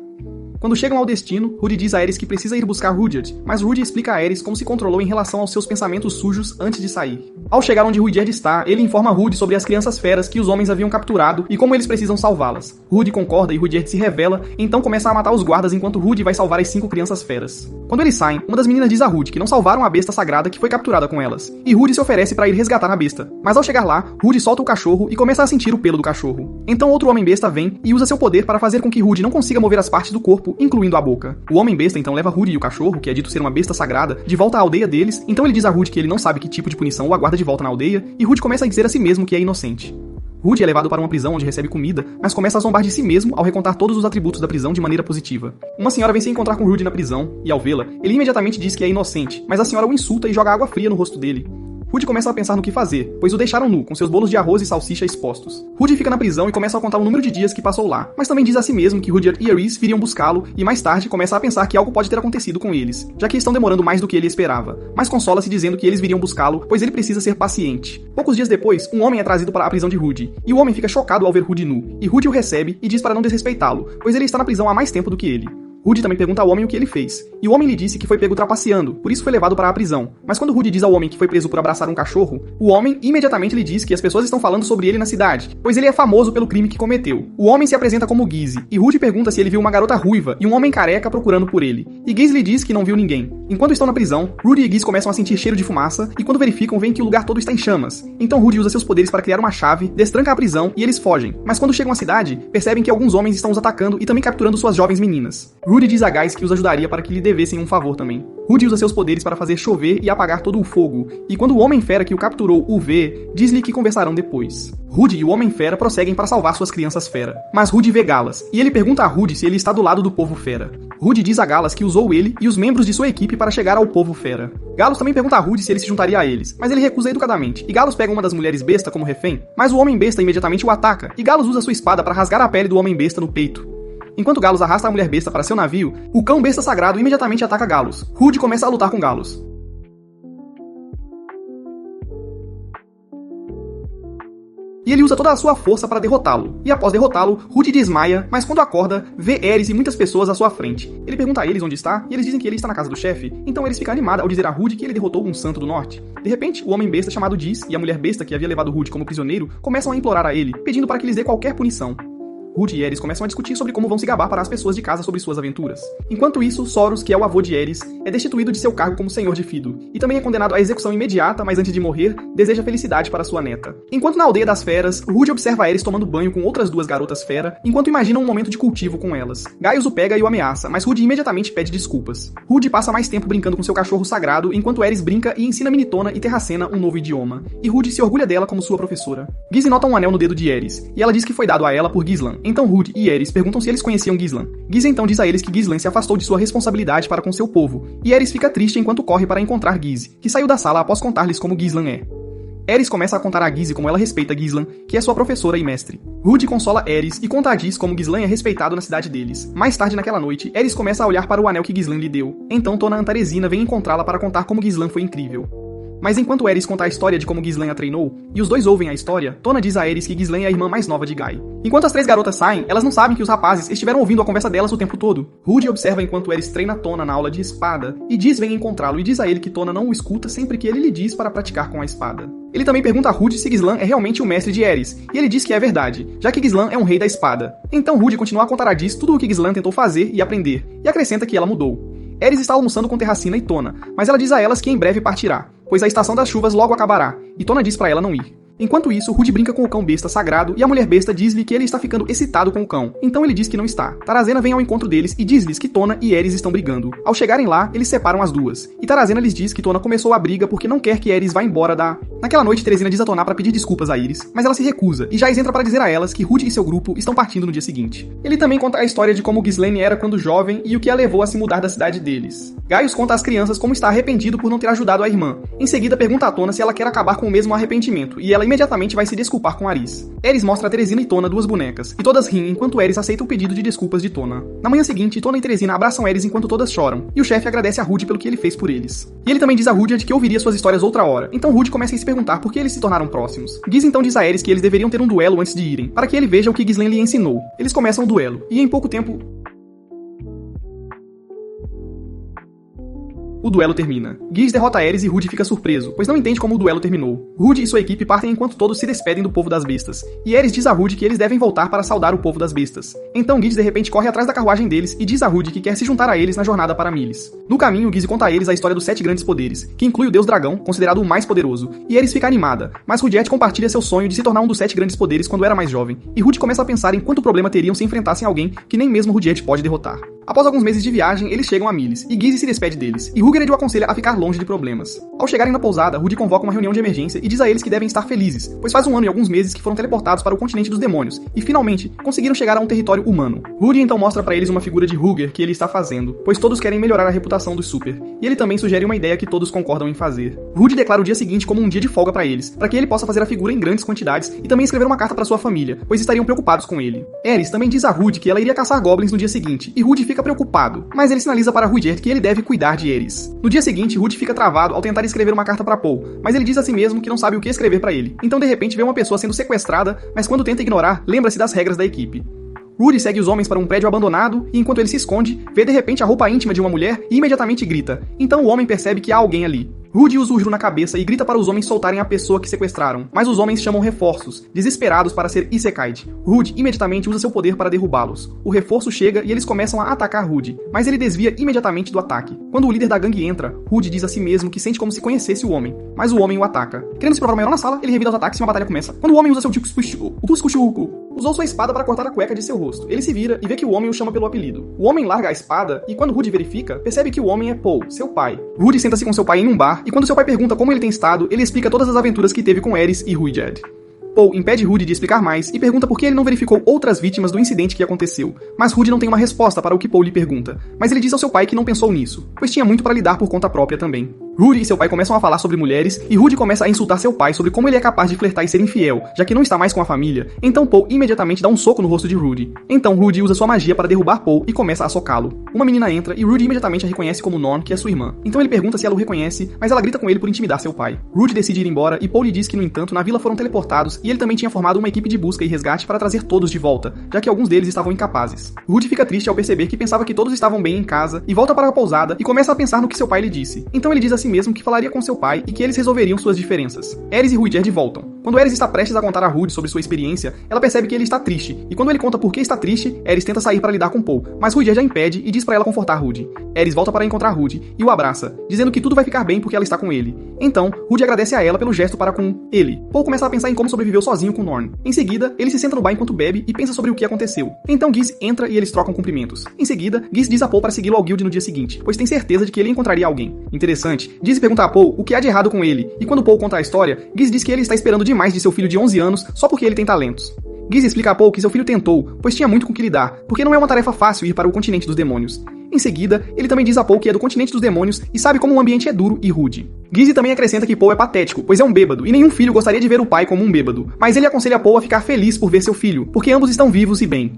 Speaker 1: Quando chegam ao destino, Rude diz a Ares que precisa ir buscar Ruijerd, mas Rude explica a Ares como se controlou em relação aos seus pensamentos sujos antes de sair. Ao chegar onde Ruijerd está, ele informa Rude sobre as crianças feras que os homens haviam capturado e como eles precisam salvá-las. Rude concorda e Ruijerd se revela, então começa a matar os guardas enquanto Rude vai salvar as 5 crianças feras. Quando eles saem, uma das meninas diz a Rude que não salvaram a besta sagrada que foi capturada com elas, e Rude se oferece para ir resgatar a besta. Mas ao chegar lá, Rude solta o cachorro e começa a sentir o pelo do cachorro. Então outro homem besta vem e usa seu poder para fazer com que Rude não consiga mover as partes do corpo, incluindo a boca. O homem besta então leva Rude e o cachorro, que é dito ser uma besta sagrada, de volta à aldeia deles, então ele diz a Rude que ele não sabe que tipo de punição o aguarda de volta na aldeia, e Rude começa a dizer a si mesmo que é inocente. Rude é levado para uma prisão onde recebe comida, mas começa a zombar de si mesmo ao recontar todos os atributos da prisão de maneira positiva. Uma senhora vem se encontrar com Rude na prisão, e ao vê-la, ele imediatamente diz que é inocente, mas a senhora o insulta e joga água fria no rosto dele. Rude começa a pensar no que fazer, pois o deixaram nu, com seus bolos de arroz e salsicha expostos. Rude fica na prisão e começa a contar o número de dias que passou lá, mas também diz a si mesmo que Rudyard e Ares viriam buscá-lo, e mais tarde começa a pensar que algo pode ter acontecido com eles, já que estão demorando mais do que ele esperava, mas consola-se dizendo que eles viriam buscá-lo, pois ele precisa ser paciente. Poucos dias depois, um homem é trazido para a prisão de Rude, e o homem fica chocado ao ver Rude nu, e Rude o recebe e diz para não desrespeitá-lo, pois ele está na prisão há mais tempo do que ele. Rude também pergunta ao homem o que ele fez, e o homem lhe disse que foi pego trapaceando, por isso foi levado para a prisão. Mas quando Rude diz ao homem que foi preso por abraçar um cachorro, o homem imediatamente lhe diz que as pessoas estão falando sobre ele na cidade, pois ele é famoso pelo crime que cometeu. O homem se apresenta como Gizzy, e Rude pergunta se ele viu uma garota ruiva e um homem careca procurando por ele, e Gizzy lhe diz que não viu ninguém. Enquanto estão na prisão, Rude e Gizzy começam a sentir cheiro de fumaça, e quando verificam, veem que o lugar todo está em chamas. Então Rude usa seus poderes para criar uma chave, destranca a prisão e eles fogem. Mas quando chegam à cidade, percebem que alguns homens estão os atacando e também capturando suas jovens meninas. Rude diz a Guys que os ajudaria para que lhe devessem um favor também. Rude usa seus poderes para fazer chover e apagar todo o fogo, e quando o Homem-Fera que o capturou o vê, diz-lhe que conversarão depois. Rude e o Homem-Fera prosseguem para salvar suas crianças fera, mas Rude vê Galas, e ele pergunta a Rude se ele está do lado do povo fera. Rude diz a Galas que usou ele e os membros de sua equipe para chegar ao povo fera. Galos também pergunta a Rude se ele se juntaria a eles, mas ele recusa educadamente, e Galos pega uma das mulheres besta como refém, mas o Homem Besta imediatamente o ataca, e Galos usa sua espada para rasgar a pele do Homem Besta no peito. Enquanto Galos arrasta a mulher besta para seu navio, o cão besta sagrado imediatamente ataca Galos. Rude começa a lutar com Galos. E ele usa toda a sua força para derrotá-lo. E após derrotá-lo, Rude desmaia, mas quando acorda, vê Ares e muitas pessoas à sua frente. Ele pergunta a eles onde está, e eles dizem que ele está na casa do chefe, então eles ficam animados ao dizer a Rude que ele derrotou um santo do norte. De repente, o homem besta chamado Diz e a mulher besta que havia levado Rude como prisioneiro começam a implorar a ele, pedindo para que lhes dê qualquer punição. Rudy e Ares começam a discutir sobre como vão se gabar para as pessoas de casa sobre suas aventuras. Enquanto isso, Soros, que é o avô de Ares, é destituído de seu cargo como senhor de Fido, e também é condenado à execução imediata, mas antes de morrer, deseja felicidade para sua neta. Enquanto na aldeia das feras, Rudy observa Ares tomando banho com outras duas garotas fera, enquanto imagina um momento de cultivo com elas. Gaius o pega e o ameaça, mas Rudy imediatamente pede desculpas. Rudy passa mais tempo brincando com seu cachorro sagrado, enquanto Ares brinca e ensina Minitona e Terracena um novo idioma. E Rudy se orgulha dela como sua professora. Giz nota um anel no dedo de Ares, e ela diz que foi dado a ela por Gizlan. Então Rudy e Ares perguntam se eles conheciam Gizlan. Giz então diz a eles que Gizlan se afastou de sua responsabilidade para com seu povo, e Ares fica triste enquanto corre para encontrar Giz, que saiu da sala após contar-lhes como Gizlan é. Ares começa a contar a Giz como ela respeita Gizlan, que é sua professora e mestre. Rudy consola Ares e conta a Giz como Gizlan é respeitado na cidade deles. Mais tarde naquela noite, Ares começa a olhar para o anel que Gizlan lhe deu. Então Tona Antaresina vem encontrá-la para contar como Gizlan foi incrível. Mas enquanto Ares conta a história de como Gizlan a treinou, e os dois ouvem a história, Tona diz a Ares que Gizlan é a irmã mais nova de Gai. Enquanto as três garotas saem, elas não sabem que os rapazes estiveram ouvindo a conversa delas o tempo todo. Rudy observa enquanto Ares treina Tona na aula de espada, e Giz vem encontrá-lo e diz a ele que Tona não o escuta sempre que ele lhe diz para praticar com a espada. Ele também pergunta a Rudy se Gizlan é realmente o mestre de Ares, e ele diz que é verdade, já que Gizlan é um rei da espada. Então Rudy continua a contar a Giz tudo o que Gizlan tentou fazer e aprender, e acrescenta que ela mudou. Ares está almoçando com Terracina e Tona, mas ela diz a elas que em breve partirá, pois a estação das chuvas logo acabará, e Tona diz para ela não ir. Enquanto isso, Rudy brinca com o cão besta sagrado e a mulher besta diz-lhe que ele está ficando excitado com o cão, então ele diz que não está. Tarazena vem ao encontro deles e diz-lhes que Tona e Ares estão brigando. Ao chegarem lá, eles separam as duas, e Tarazena lhes diz que Tona começou a briga porque não quer que Ares vá embora da... Naquela noite, Teresina diz a Tona para pedir desculpas a Iris, mas ela se recusa, e Jais entra para dizer a elas que Rudy e seu grupo estão partindo no dia seguinte. Ele também conta a história de como Ghislaine era quando jovem e o que a levou a se mudar da cidade deles. Gaius conta às crianças como está arrependido por não ter ajudado a irmã. Em seguida, pergunta a Tona se ela quer acabar com o mesmo arrependimento, e ela imediatamente vai se desculpar com Aris. Ares mostra a Teresina e Tona duas bonecas, e todas riem enquanto Ares aceita o pedido de desculpas de Tona. Na manhã seguinte, Tona e Teresina abraçam Ares enquanto todas choram, e o chefe agradece a Rudy pelo que ele fez por eles. E ele também diz a Rudyard que ouviria suas histórias outra hora, então Rudy começa a se perguntar por que eles se tornaram próximos. Giz então diz a Ares que eles deveriam ter um duelo antes de irem, para que ele veja o que Ghislaine lhe ensinou. Eles começam o duelo, e em pouco tempo... O duelo termina. Giz derrota Ares e Rudy fica surpreso, pois não entende como o duelo terminou. Rudy e sua equipe partem enquanto todos se despedem do povo das bestas, e Ares diz a Rudy que eles devem voltar para saudar o povo das bestas. Então Giz de repente corre atrás da carruagem deles e diz a Rudy que quer se juntar a eles na jornada para Milis. No caminho, Giz conta a eles a história dos 7 grandes poderes, que inclui o deus dragão, considerado o mais poderoso, e Ares fica animada, mas Rudyard compartilha seu sonho de se tornar um dos 7 grandes poderes quando era mais jovem, e Rudy começa a pensar em quanto problema teriam se enfrentassem alguém que nem mesmo Rudyard pode derrotar. Após alguns meses de viagem, eles chegam a Milis, e Giz se despede deles, e Hugred o aconselha a ficar longe de problemas. Ao chegarem na pousada, Rudy convoca uma reunião de emergência e diz a eles que devem estar felizes, pois faz 1 ano e alguns meses que foram teleportados para o continente dos demônios, e finalmente conseguiram chegar a um território humano. Rudy então mostra para eles uma figura de Hugger que ele está fazendo, pois todos querem melhorar a reputação dos Super, e ele também sugere uma ideia que todos concordam em fazer. Rudy declara o dia seguinte como um dia de folga para eles, para que ele possa fazer a figura em grandes quantidades e também escrever uma carta para sua família, pois estariam preocupados com ele. Ares também diz a Rudy que ela iria caçar goblins no dia seguinte, e Rudy fica preocupado, mas ele sinaliza para Rudyard que ele deve cuidar de Ares. No dia seguinte, Rudy fica travado ao tentar escrever uma carta para Paul, mas ele diz a si mesmo que não sabe o que escrever para ele. Então de repente vê uma pessoa sendo sequestrada, mas quando tenta ignorar, lembra-se das regras da equipe. Rudy segue os homens para um prédio abandonado e enquanto ele se esconde, vê de repente a roupa íntima de uma mulher e imediatamente grita. Então o homem percebe que há alguém ali. Rudy usa o Juru na cabeça e grita para os homens soltarem a pessoa que sequestraram, mas os homens chamam reforços, desesperados para ser Isekai'd. Rudy imediatamente usa seu poder para derrubá-los. O reforço chega e eles começam a atacar Rudy, mas ele desvia imediatamente do ataque. Quando o líder da gangue entra, Rudy diz a si mesmo que sente como se conhecesse o homem, mas o homem o ataca. Querendo se provar maior na sala, ele revida os ataques e uma batalha começa. Quando o homem usa seu Tuskushuku, usou sua espada para cortar a cueca de seu rosto. Ele se vira e vê que o homem o chama pelo apelido. O homem larga a espada e quando Rudy verifica, percebe que o homem é Paul, seu pai. Rudy senta-se com seu pai em um bar e quando seu pai pergunta como ele tem estado, ele explica todas as aventuras que teve com Ares e Rudyard. Paul impede Rudy de explicar mais e pergunta por que ele não verificou outras vítimas do incidente que aconteceu, mas Rudy não tem uma resposta para o que Paul lhe pergunta, mas ele diz ao seu pai que não pensou nisso, pois tinha muito para lidar por conta própria também. Rudy e seu pai começam a falar sobre mulheres, e Rudy começa a insultar seu pai sobre como ele é capaz de flertar e ser infiel, já que não está mais com a família, então Paul imediatamente dá um soco no rosto de Rudy. Então Rudy usa sua magia para derrubar Paul e começa a socá-lo. Uma menina entra e Rudy imediatamente a reconhece como Non, que é sua irmã. Então ele pergunta se ela o reconhece, mas ela grita com ele por intimidar seu pai. Rudy decide ir embora e Paul lhe diz que, no entanto, na vila foram teleportados e ele também tinha formado uma equipe de busca e resgate para trazer todos de volta, já que alguns deles estavam incapazes. Rudy fica triste ao perceber que pensava que todos estavam bem em casa e volta para a pousada e começa a pensar no que seu pai lhe disse. Então ele diz a si si mesmo que falaria com seu pai e que eles resolveriam suas diferenças. Ares e Rudyard voltam. Quando Ares está prestes a contar a Rudy sobre sua experiência, ela percebe que ele está triste, e quando ele conta por que está triste, Ares tenta sair para lidar com Paul, mas Rudyard a impede e diz para ela confortar Rudy. Ares volta para encontrar Rudy e o abraça, dizendo que tudo vai ficar bem porque ela está com ele. Então, Rudy agradece a ela pelo gesto para com ele. Paul começa a pensar em como sobreviveu sozinho com Norn. Em seguida, ele se senta no bar enquanto bebe e pensa sobre o que aconteceu. Então Giz entra e eles trocam cumprimentos. Em seguida, Giz diz a Paul para segui-lo ao guild no dia seguinte, pois tem certeza de que ele encontraria alguém. Interessante, Giz pergunta a Paul o que há de errado com ele, e quando Paul conta a história, Giz diz que ele está esperando demais de seu filho de 11 anos só porque ele tem talentos. Giz explica a Paul que seu filho tentou, pois tinha muito com que lidar, porque não é uma tarefa fácil ir para o continente dos demônios. Em seguida, ele também diz a Paul que é do continente dos demônios e sabe como o ambiente é duro e rude. Giz também acrescenta que Paul é patético, pois é um bêbado, e nenhum filho gostaria de ver o pai como um bêbado, mas ele aconselha Paul a ficar feliz por ver seu filho, porque ambos estão vivos e bem.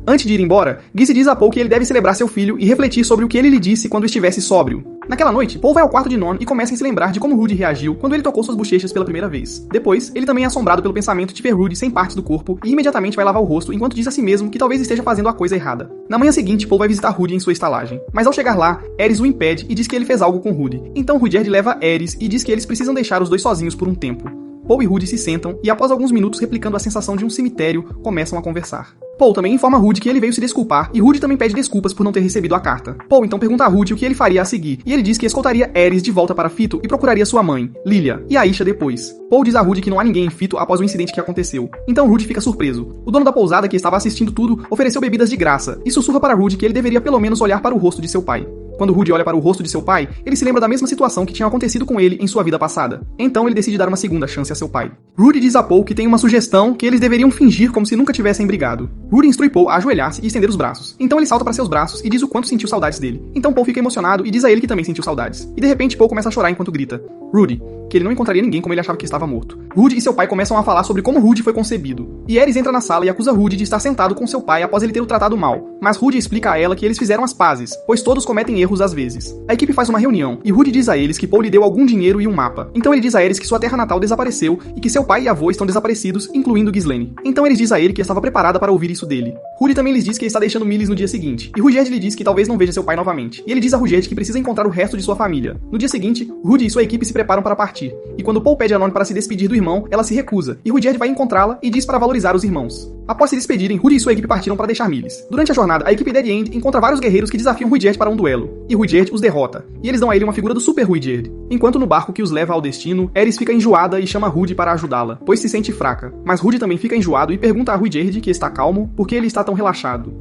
Speaker 1: Antes de ir embora, Giz diz a Paul que ele deve celebrar seu filho e refletir sobre o que ele lhe disse quando estivesse sóbrio. Naquela noite, Paul vai ao quarto de Norn e começa a se lembrar de como Rudy reagiu quando ele tocou suas bochechas pela primeira vez. Depois, ele também é assombrado pelo pensamento de ver Rudy sem partes do corpo e imediatamente vai lavar o rosto enquanto diz a si mesmo que talvez esteja fazendo a coisa errada. Na manhã seguinte, Paul vai visitar Rudy em sua estalagem. Mas ao chegar lá, Ares o impede e diz que ele fez algo com Rudy. Então Rudyard leva Ares e diz que eles precisam deixar os dois sozinhos por um tempo. Paul e Rudy se sentam e após alguns minutos replicando a sensação de um cemitério, começam a conversar. Paul também informa Rudy que ele veio se desculpar e Rudy também pede desculpas por não ter recebido a carta. Paul então pergunta a Rudy o que ele faria a seguir e ele diz que escoltaria Ares de volta para Fito e procuraria sua mãe, Lilia, e Aisha depois. Paul diz a Rudy que não há ninguém em Fito após o incidente que aconteceu. Então Rudy fica surpreso. O dono da pousada que estava assistindo tudo ofereceu bebidas de graça e sussurra para Rudy que ele deveria pelo menos olhar para o rosto de seu pai. Quando Rudy olha para o rosto de seu pai, ele se lembra da mesma situação que tinha acontecido com ele em sua vida passada. Então ele decide dar uma segunda chance a seu pai. Rudy diz a Paul que tem uma sugestão que eles deveriam fingir como se nunca tivessem brigado. Rudy instrui Paul a ajoelhar-se e estender os braços. Então ele salta para seus braços e diz o quanto sentiu saudades dele. Então Paul fica emocionado e diz a ele que também sentiu saudades. E de repente Paul começa a chorar enquanto grita: Rudy, que ele não encontraria ninguém como ele achava que estava morto. Rudy e seu pai começam a falar sobre como Rudy foi concebido. E Ares entra na sala e acusa Rudy de estar sentado com seu pai após ele ter o tratado mal. Mas Rudy explica a ela que eles fizeram as pazes, pois todos cometem erros às vezes. A equipe faz uma reunião e Rudy diz a eles que Paul lhe deu algum dinheiro e um mapa. Então ele diz a Ares que sua terra natal desapareceu e que seu pai e avô estão desaparecidos, incluindo Ghislaine. Então Ares diz a ele que estava preparada para ouvir isso dele. Rudy também lhes diz que está deixando Miles no dia seguinte, e Rudyard lhe diz que talvez não veja seu pai novamente. E ele diz a Rudyard que precisa encontrar o resto de sua família. No dia seguinte, Rudy e sua equipe se preparam para partir. E quando Paul pede a Norn para se despedir do irmão, ela se recusa, e Rudyard vai encontrá-la e diz para valorizar os irmãos. Após se despedirem, Rudy e sua equipe partiram para deixar Miles. Durante a jornada, a equipe Dead End encontra vários guerreiros que desafiam Rudyard para um duelo, e Rudyard os derrota, e eles dão a ele uma figura do Super Rudyard. Enquanto no barco que os leva ao destino, Ares fica enjoada e chama Rudy para ajudá-la, pois se sente fraca. Mas Rudy também fica enjoado e pergunta a Rudyard, que está calmo, por que ele está tão relaxado.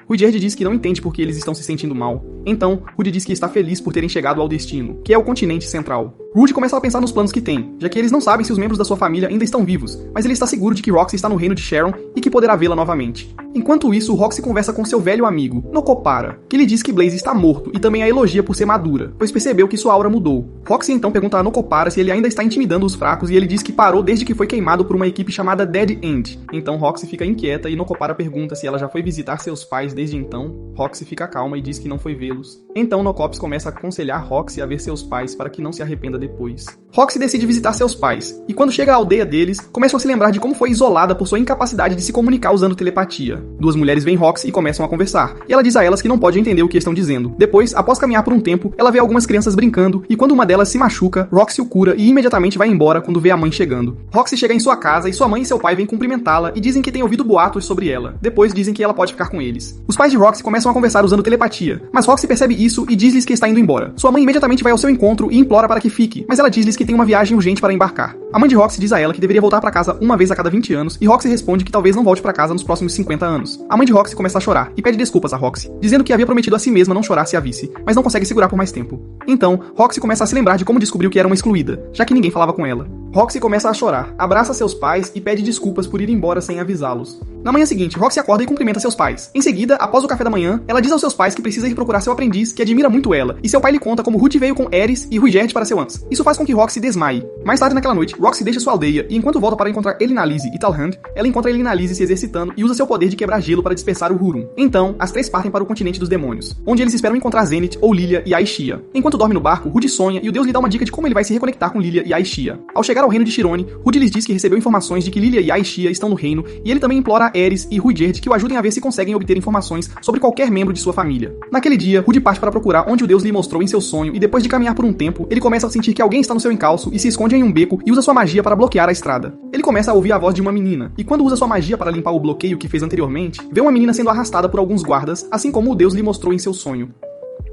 Speaker 1: Rudyard diz que não entende por que eles estão se sentindo mal. Então, Rudy diz que está feliz por terem chegado ao destino, que é o continente central. Rudy começa a pensar nos planos que tem, já que eles não sabem se os membros da sua família ainda estão vivos, mas ele está seguro de que Roxy está no reino de Sharon e que poderá vê-la novamente. Enquanto isso, Roxy conversa com seu velho amigo, Nokopara, que lhe diz que Blaze está morto e também a elogia por ser madura, pois percebeu que sua aura mudou. Roxy então pergunta a Nokopara se ele ainda está intimidando os fracos e ele diz que parou desde que foi queimado por uma equipe chamada Dead End. Então Roxy fica inquieta e Nokopara pergunta se ela já foi visitar seus pais desde então. Roxy fica calma e diz que não foi vê-los. Então Nokops começa a aconselhar Roxy a ver seus pais para que não se arrependa depois. Roxy decide visitar seus pais, e quando chega à aldeia deles, começam a se lembrar de como foi isolada por sua incapacidade de se comunicar usando telepatia. Duas mulheres veem Roxy e começam a conversar, e ela diz a elas que não pode entender o que estão dizendo. Depois, após caminhar por um tempo, ela vê algumas crianças brincando, e quando uma delas se machuca, Roxy o cura e imediatamente vai embora quando vê a mãe chegando. Roxy chega em sua casa e sua mãe e seu pai vêm cumprimentá-la e dizem que têm ouvido boatos sobre ela. Depois dizem que ela pode ficar com eles. Os pais de Roxy começam a conversar usando telepatia, mas Roxy percebe isso e diz-lhes que está indo embora. Sua mãe imediatamente vai ao seu encontro e implora para que fique, mas ela diz-lhes que tem uma viagem urgente para embarcar. A mãe de Roxy diz a ela que deveria voltar para casa uma vez a cada 20 anos, e Roxy responde que talvez não volte para casa nos próximos 50 anos. A mãe de Roxy começa a chorar e pede desculpas a Roxy, dizendo que havia prometido a si mesma não chorar se a visse, mas não consegue segurar por mais tempo. Então, Roxy começa a se lembrar de como descobriu que era uma excluída, já que ninguém falava com ela. Roxy começa a chorar, abraça seus pais e pede desculpas por ir embora sem avisá-los. Na manhã seguinte, Roxy acorda e cumprimenta seus pais. Em seguida, após o café da manhã, ela diz aos seus pais que precisa ir procurar seu aprendiz, que admira muito ela, e seu pai lhe conta como Rudy veio com Ares e Rudyard para seu Ans. Isso faz com que Roxy desmaie. Mais tarde naquela noite, Roxy deixa sua aldeia e enquanto volta para encontrar Elinalise e Talhand, ela encontra Elinalise se exercitando e usa seu poder de quebrar gelo para dispersar o Hurum. Então, as três partem para o continente dos demônios, onde eles esperam encontrar Zenith ou Lilia e Aishia. Enquanto dorme no barco, Rudy sonha e o deus lhe dá uma dica de como ele vai se reconectar com Lilia e Aishia. Ao chegar chegar ao reino de Chirone, Rude lhes diz que recebeu informações de que Lilia e Aishia estão no reino, e ele também implora a Aerys e Ruijerd que o ajudem a ver se conseguem obter informações sobre qualquer membro de sua família. Naquele dia, Rude parte para procurar onde o deus lhe mostrou em seu sonho, e depois de caminhar por um tempo, ele começa a sentir que alguém está no seu encalço e se esconde em um beco e usa sua magia para bloquear a estrada. Ele começa a ouvir a voz de uma menina, e quando usa sua magia para limpar o bloqueio que fez anteriormente, vê uma menina sendo arrastada por alguns guardas, assim como o deus lhe mostrou em seu sonho.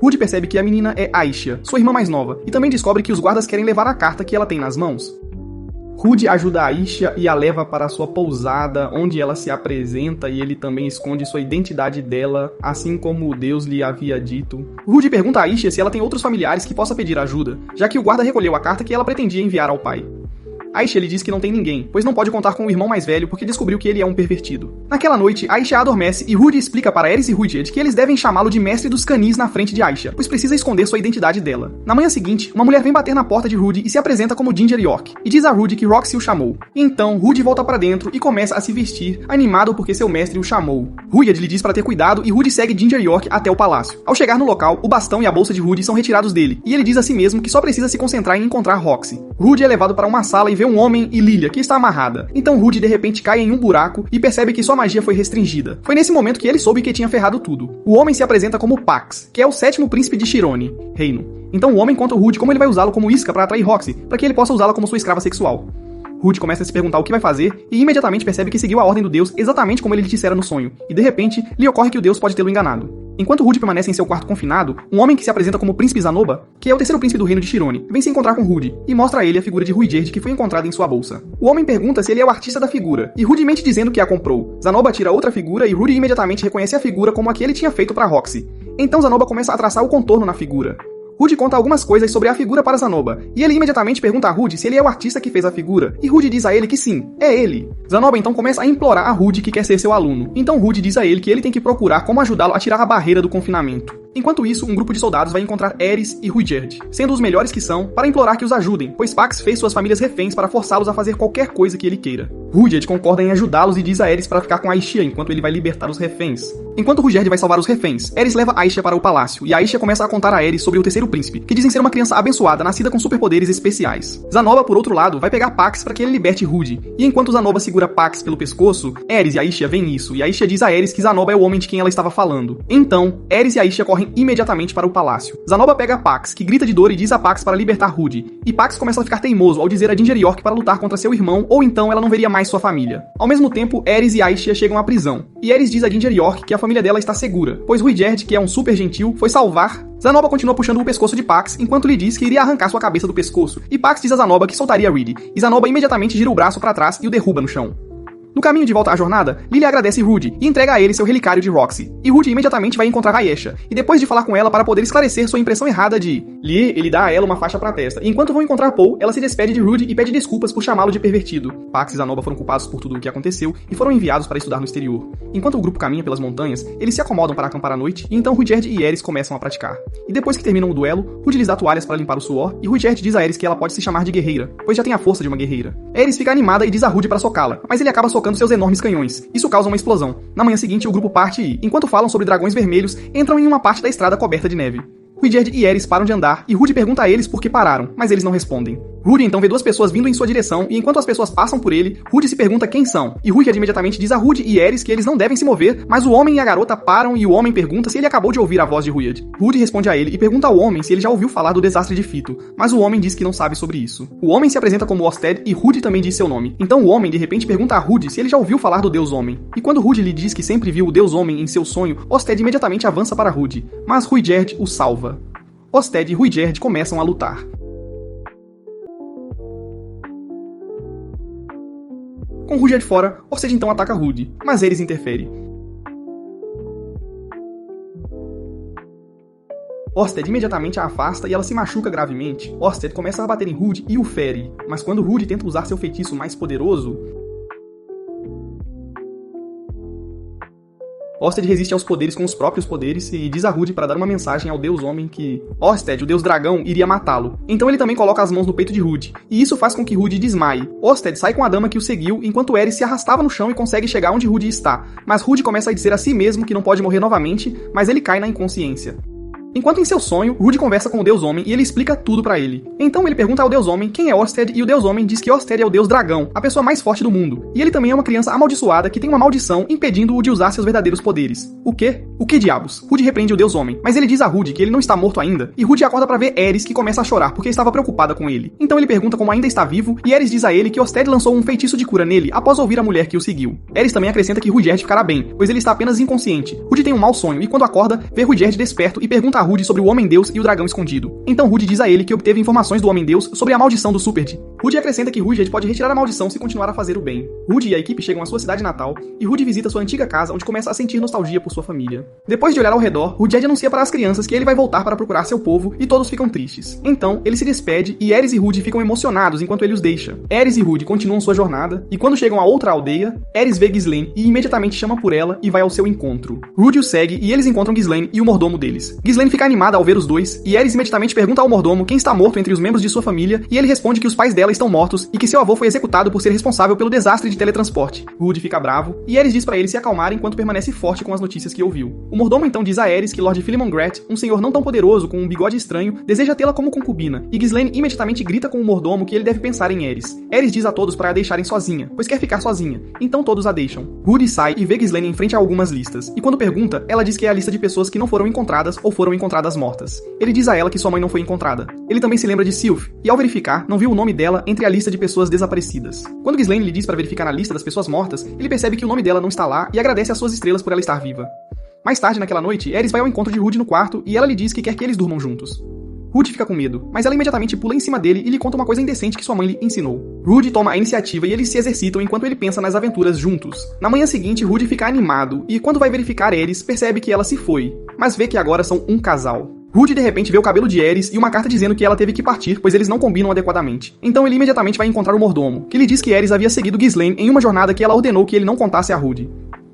Speaker 1: Rude percebe que a menina é Aishia, sua irmã mais nova, e também descobre que os guardas querem levar a carta que ela tem nas mãos. Rude ajuda a Aishia e a leva para sua pousada, onde ela se apresenta e ele também esconde sua identidade dela, assim como o deus lhe havia dito. Rude pergunta a Aishia se ela tem outros familiares que possa pedir ajuda, já que o guarda recolheu a carta que ela pretendia enviar ao pai. Aishia lhe diz que não tem ninguém, pois não pode contar com o irmão mais velho porque descobriu que ele é um pervertido. Naquela noite, Aishia adormece e Rude explica para Aerys e Ruijerd que eles devem chamá-lo de mestre dos canis na frente de Aishia, pois precisa esconder sua identidade dela. Na manhã seguinte, uma mulher vem bater na porta de Rude e se apresenta como Ginger York, e diz a Rude que Roxy o chamou. Então, Rude volta para dentro e começa a se vestir, animado porque seu mestre o chamou. Ruijerd lhe diz para ter cuidado e Rude segue Ginger York até o palácio. Ao chegar no local, o bastão e a bolsa de Rude são retirados dele, e ele diz a si mesmo que só precisa se concentrar em encontrar Roxy. Rude é levado para uma sala e vê um homem e Lilia, que está amarrada. Então Rude de repente cai em um buraco e percebe que sua magia foi restringida. Foi nesse momento que ele soube que tinha ferrado tudo. O homem se apresenta como Pax, que é o 7º príncipe de Chirone, reino. Então o homem conta ao Rude como ele vai usá-lo como isca para atrair Roxy, para que ele possa usá-la como sua escrava sexual. Rude começa a se perguntar o que vai fazer e imediatamente percebe que seguiu a ordem do deus exatamente como ele lhe dissera no sonho, e de repente lhe ocorre que o deus pode tê-lo enganado. Enquanto Rude permanece em seu quarto confinado, um homem que se apresenta como Príncipe Zanoba, que é o 3º príncipe do reino de Chirone, vem se encontrar com Rude e mostra a ele a figura de Ruijerd que foi encontrada em sua bolsa. O homem pergunta se ele é o artista da figura, e Rude mente dizendo que a comprou. Zanoba tira outra figura e Rude imediatamente reconhece a figura como a que ele tinha feito para Roxy. Então Zanoba começa a traçar o contorno na figura. Rude conta algumas coisas sobre a figura para Zanoba, e ele imediatamente pergunta a Rude se ele é o artista que fez a figura, e Rude diz a ele que sim, é ele. Zanoba então começa a implorar a Rude que quer ser seu aluno, então Rude diz a ele que ele tem que procurar como ajudá-lo a tirar a barreira do confinamento. Enquanto isso, um grupo de soldados vai encontrar Aerys e Ruijerd, sendo os melhores que são, para implorar que os ajudem, pois Pax fez suas famílias reféns para forçá-los a fazer qualquer coisa que ele queira. Ruijerd concorda em ajudá-los e diz a Aerys para ficar com Aishia enquanto ele vai libertar os reféns. Enquanto Ruijerd vai salvar os reféns, Aerys leva Aishia para o palácio, e Aishia começa a contar a Aerys sobre o 3º príncipe, que dizem ser uma criança abençoada nascida com superpoderes especiais. Zanoba, por outro lado, vai pegar Pax para que ele liberte Rude, e enquanto Zanoba segura Pax pelo pescoço, Aerys e Aishia veem isso, e Aishia diz a Aerys que Zanoba é o homem de quem ela estava falando. Então, Aerys e Aishia correm imediatamente para o palácio. Zanoba pega Pax, que grita de dor e diz a Pax para libertar Rude, e Pax começa a ficar teimoso ao dizer a Ginger York para lutar contra seu irmão, ou então ela não veria mais sua família. Ao mesmo tempo, Aerys e Aishia chegam à prisão, e Aerys diz a Ginger York que a família dela está segura, pois Ruijerd, que é um super gentil, foi salvar. Zanoba continua puxando o pescoço de Pax, enquanto lhe diz que iria arrancar sua cabeça do pescoço, e Pax diz a Zanoba que soltaria Reed, e Zanoba imediatamente gira o braço para trás e o derruba no chão. No caminho de volta à jornada, Lilia agradece Rude e entrega a ele seu relicário de Roxy. E Rude imediatamente vai encontrar Ayesha, e depois de falar com ela para poder esclarecer sua impressão errada de Lie, ele dá a ela uma faixa pra testa. E enquanto vão encontrar Paul, ela se despede de Rude e pede desculpas por chamá-lo de pervertido. Pax e Zanoba foram culpados por tudo o que aconteceu e foram enviados para estudar no exterior. Enquanto o grupo caminha pelas montanhas, eles se acomodam para acampar à noite, e então Ruijerd e Aerys começam a praticar. E depois que terminam o duelo, Rude lhes dá toalhas para limpar o suor, e Ruijerd diz a Aerys que ela pode se chamar de guerreira, pois já tem a força de uma guerreira. Aerys fica animada e diz a Rude para socá-la, mas ele acaba socando seus enormes canhões. Isso causa uma explosão. Na manhã seguinte, o grupo parte e, enquanto falam sobre dragões vermelhos, entram em uma parte da estrada coberta de neve. Ruijerd e Aerys param de andar e Rude pergunta a eles por que pararam, mas eles não respondem. Rude então vê duas pessoas vindo em sua direção e enquanto as pessoas passam por ele, Rude se pergunta quem são. E Ruijerd imediatamente diz a Rude e Aerys que eles não devem se mover, mas o homem e a garota param e o homem pergunta se ele acabou de ouvir a voz de Ruijerd. Rude responde a ele e pergunta ao homem se ele já ouviu falar do desastre de Fito, mas o homem diz que não sabe sobre isso. O homem se apresenta como Osted e Rude também diz seu nome. Então o homem de repente pergunta a Rude se ele já ouviu falar do Deus Homem. E quando Rude lhe diz que sempre viu o Deus Homem em seu sonho, Osted imediatamente avança para Rude, mas Ruijerd o salva. Osted e Ruijerd começam a lutar. Com Ruijerd fora, Osted então ataca Rude, mas Aerys interfere. Osted imediatamente a afasta e ela se machuca gravemente. Osted começa a bater em Rude e o fere, mas quando Rude tenta usar seu feitiço mais poderoso, Osted resiste aos poderes com os próprios poderes e diz a Rude para dar uma mensagem ao Deus Homem que Osted, o Deus Dragão, iria matá-lo. Então ele também coloca as mãos no peito de Rude, e isso faz com que Rude desmaie. Osted sai com a dama que o seguiu, enquanto Aerys se arrastava no chão e consegue chegar onde Rude está, mas Rude começa a dizer a si mesmo que não pode morrer novamente, mas ele cai na inconsciência. Enquanto em seu sonho, Rudy conversa com o Deus Homem e ele explica tudo pra ele. Então ele pergunta ao Deus Homem quem é Orsted e o Deus Homem diz que Orsted é o Deus Dragão, a pessoa mais forte do mundo. E ele também é uma criança amaldiçoada que tem uma maldição impedindo-o de usar seus verdadeiros poderes. O quê? O que diabos? Rudy repreende o Deus Homem, mas ele diz a Rudy que ele não está morto ainda, e Rudy acorda pra ver Ares, que começa a chorar porque estava preocupada com ele. Então ele pergunta como ainda está vivo e Ares diz a ele que Orsted lançou um feitiço de cura nele após ouvir a mulher que o seguiu. Ares também acrescenta que Rudyard ficará bem, pois ele está apenas inconsciente. Rudy tem um mau sonho e quando acorda, vê Rudyard desperto e pergunta a Rudy sobre o Homem-Deus e o dragão escondido. Então Rudy diz a ele que obteve informações do Homem-Deus sobre a maldição do Superd. Rudy acrescenta que Rudyard pode retirar a maldição se continuar a fazer o bem. Rudy e a equipe chegam à sua cidade natal e Rudy visita sua antiga casa onde começa a sentir nostalgia por sua família. Depois de olhar ao redor, Rudyard anuncia para as crianças que ele vai voltar para procurar seu povo e todos ficam tristes. Então, ele se despede e Ares e Rudy ficam emocionados enquanto ele os deixa. Ares e Rudy continuam sua jornada e quando chegam a outra aldeia, Ares vê Ghislaine e imediatamente chama por ela e vai ao seu encontro. Rudy o segue e eles encontram Ghislaine e o mordomo deles. Ghislaine fica animada ao ver os dois e Ares imediatamente pergunta ao mordomo quem está morto entre os membros de sua família e ele responde que os pais dela estão mortos e que seu avô foi executado por ser responsável pelo desastre de teletransporte. Rudy fica bravo e Ares diz para ele se acalmar enquanto permanece forte com as notícias que ouviu. O mordomo então diz a Ares que Lord Philemon Grat, um senhor não tão poderoso com um bigode estranho, deseja tê-la como concubina e Ghislaine imediatamente grita com o mordomo que ele deve pensar em Ares. Ares diz a todos para a deixarem sozinha, pois quer ficar sozinha, então todos a deixam. Rudy sai e vê Ghislaine em frente a algumas listas e quando pergunta, ela diz que é a lista de pessoas que não foram encontradas ou foram encontradas mortas. Ele diz a ela que sua mãe não foi encontrada. Ele também se lembra de Sylph e ao verificar, não viu o nome dela entre a lista de pessoas desaparecidas. Quando Ghislaine lhe diz para verificar na lista das pessoas mortas, ele percebe que o nome dela não está lá e agradece às suas estrelas por ela estar viva. Mais tarde naquela noite, Ares vai ao encontro de Rudy no quarto e ela lhe diz que quer que eles durmam juntos. Rudy fica com medo, mas ela imediatamente pula em cima dele e lhe conta uma coisa indecente que sua mãe lhe ensinou. Rudy toma a iniciativa e eles se exercitam enquanto ele pensa nas aventuras juntos. Na manhã seguinte, Rudy fica animado e quando vai verificar Ares, percebe que ela se foi, mas vê que agora são um casal. Rudy de repente vê o cabelo de Ares e uma carta dizendo que ela teve que partir, pois eles não combinam adequadamente. Então ele imediatamente vai encontrar o mordomo, que lhe diz que Ares havia seguido Ghislaine em uma jornada que ela ordenou que ele não contasse a Rudy.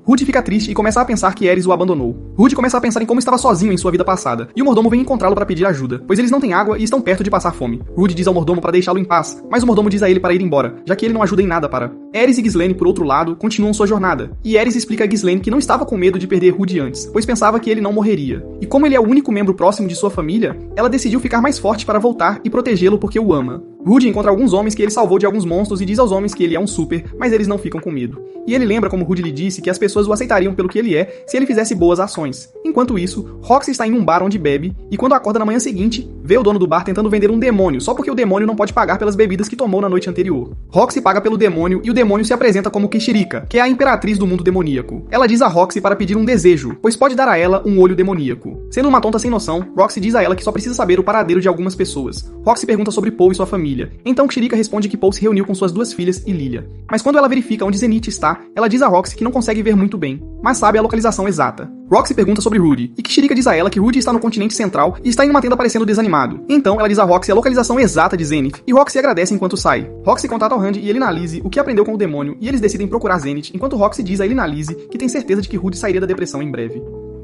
Speaker 1: Rudy fica triste e começa a pensar que Ares o abandonou. Rudy começa a pensar em como estava sozinho em sua vida passada, e o mordomo vem encontrá-lo para pedir ajuda, pois eles não têm água e estão perto de passar fome. Rudy diz ao mordomo para deixá-lo em paz, mas o mordomo diz a ele para ir embora, já que ele não ajuda em nada para. Ares e Ghislaine, por outro lado, continuam sua jornada, e Ares explica a Ghislaine que não estava com medo de perder Rudy antes, pois pensava que ele não morreria. E como ele é o único membro próximo de sua família, ela decidiu ficar mais forte para voltar e protegê-lo porque o ama. Rudy encontra alguns homens que ele salvou de alguns monstros e diz aos homens que ele é um super, mas eles não ficam com medo. E ele lembra como Rudy lhe disse que as pessoas o aceitariam pelo que ele é se ele fizesse boas ações. Enquanto isso, Roxy está em um bar onde bebe, e quando acorda na manhã seguinte, vê o dono do bar tentando vender um demônio, só porque o demônio não pode pagar pelas bebidas que tomou na noite anterior. Roxy paga pelo demônio e o demônio se apresenta como Kishirika, que é a imperatriz do mundo demoníaco. Ela diz a Roxy para pedir um desejo, pois pode dar a ela um olho demoníaco. Sendo uma tonta sem noção, Roxy diz a ela que só precisa saber o paradeiro de algumas pessoas. Roxy pergunta sobre Paul e sua família. Então Kishirika responde que Paul se reuniu com suas duas filhas e Lilia. Mas quando ela verifica onde Zenith está, ela diz a Roxy que não consegue ver muito bem, mas sabe a localização exata. Roxy pergunta sobre Rudy, e Kishirika diz a ela que Rudy está no continente central e está em uma tenda parecendo desanimado. Então ela diz a Roxy a localização exata de Zenith, e Roxy agradece enquanto sai. Roxy contata ao Randy e Elinalise o que aprendeu com o demônio, e eles decidem procurar Zenith, enquanto Roxy diz a Elinalise que tem certeza de que Rudy sairia da depressão em breve.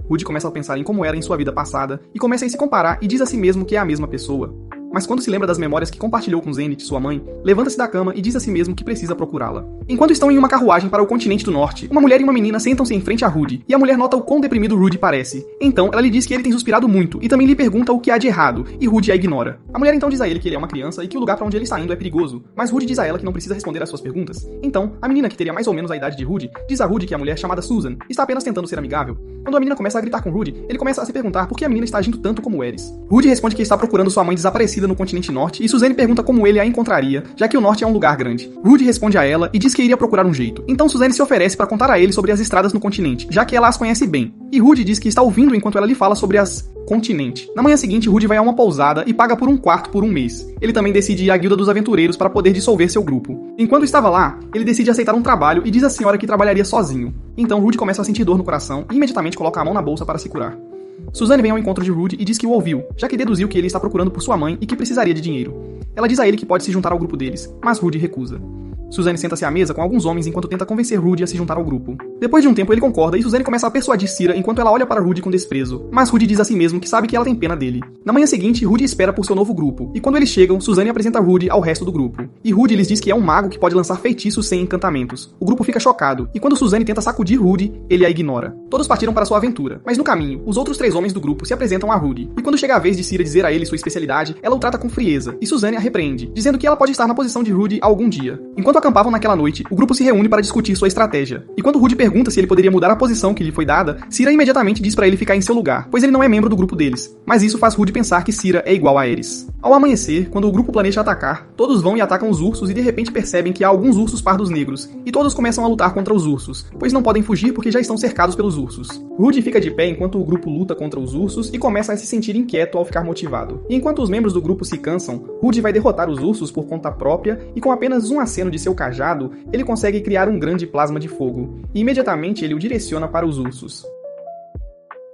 Speaker 1: Rudy começa a pensar em como era em sua vida passada, e começa a se comparar e diz a si mesmo que é a mesma pessoa. Mas quando se lembra das memórias que compartilhou com Zenith, sua mãe, levanta-se da cama e diz a si mesmo que precisa procurá-la. Enquanto estão em uma carruagem para o continente do norte, uma mulher e uma menina sentam-se em frente a Rudy, e a mulher nota o quão deprimido Rudy parece. Então, ela lhe diz que ele tem suspirado muito, e também lhe pergunta o que há de errado, e Rudy a ignora. A mulher então diz a ele que ele é uma criança e que o lugar para onde ele está indo é perigoso, mas Rudy diz a ela que não precisa responder às suas perguntas. Então, a menina, que teria mais ou menos a idade de Rudy, diz a Rudy que a mulher chamada Susan está apenas tentando ser amigável. Quando a menina começa a gritar com Rudy, ele começa a se perguntar por que a menina está agindo tanto como Ares. Rudy responde que está procurando sua mãe desaparecida no continente norte, e Suzanne pergunta como ele a encontraria, já que o norte é um lugar grande. Rudy responde a ela e diz que iria procurar um jeito. Então Suzanne se oferece para contar a ele sobre as estradas no continente, já que ela as conhece bem. E Rudy diz que está ouvindo enquanto ela lhe fala sobre as continente. Na manhã seguinte, Rudy vai a uma pousada e paga por um quarto por um mês. Ele também decide ir à Guilda dos Aventureiros para poder dissolver seu grupo. Enquanto estava lá, ele decide aceitar um trabalho e diz à senhora que trabalharia sozinho. Então Rudy começa a sentir dor no coração e imediatamente coloca a mão na bolsa para se curar. Suzanne vem ao encontro de Rudy e diz que o ouviu, já que deduziu que ele está procurando por sua mãe e que precisaria de dinheiro. Ela diz a ele que pode se juntar ao grupo deles, mas Rudy recusa. Suzanne senta-se à mesa com alguns homens enquanto tenta convencer Rudy a se juntar ao grupo. Depois de um tempo ele concorda e Suzanne começa a persuadir Cira enquanto ela olha para Rudy com desprezo, mas Rudy diz a si mesmo que sabe que ela tem pena dele. Na manhã seguinte, Rudy espera por seu novo grupo, e quando eles chegam, Suzanne apresenta Rudy ao resto do grupo. E Rudy lhes diz que é um mago que pode lançar feitiços sem encantamentos. O grupo fica chocado, e quando Suzanne tenta sacudir Rudy, ele a ignora. Todos partiram para sua aventura, mas no caminho, os outros 3 homens do grupo se apresentam a Rudy, e quando chega a vez de Cira dizer a ele sua especialidade, ela o trata com frieza, e Suzanne a repreende, dizendo que ela pode estar na posição de Rudy algum dia. Enquanto acampavam naquela noite, o grupo se reúne para discutir sua estratégia. E quando Rudy pergunta se ele poderia mudar a posição que lhe foi dada, Cira imediatamente diz para ele ficar em seu lugar, pois ele não é membro do grupo deles. Mas isso faz Rudy pensar que Cira é igual a Aerys. Ao amanhecer, quando o grupo planeja atacar, todos vão e atacam os ursos e de repente percebem que há alguns ursos pardos negros, e todos começam a lutar contra os ursos, pois não podem fugir porque já estão cercados pelos ursos. Rudy fica de pé enquanto o grupo luta contra os ursos e começa a se sentir inquieto ao ficar motivado. E enquanto os membros do grupo se cansam, Rudy vai derrotar os ursos por conta própria e com apenas um aceno de seu cajado, ele consegue criar um grande plasma de fogo, e imediatamente ele o direciona para os ursos.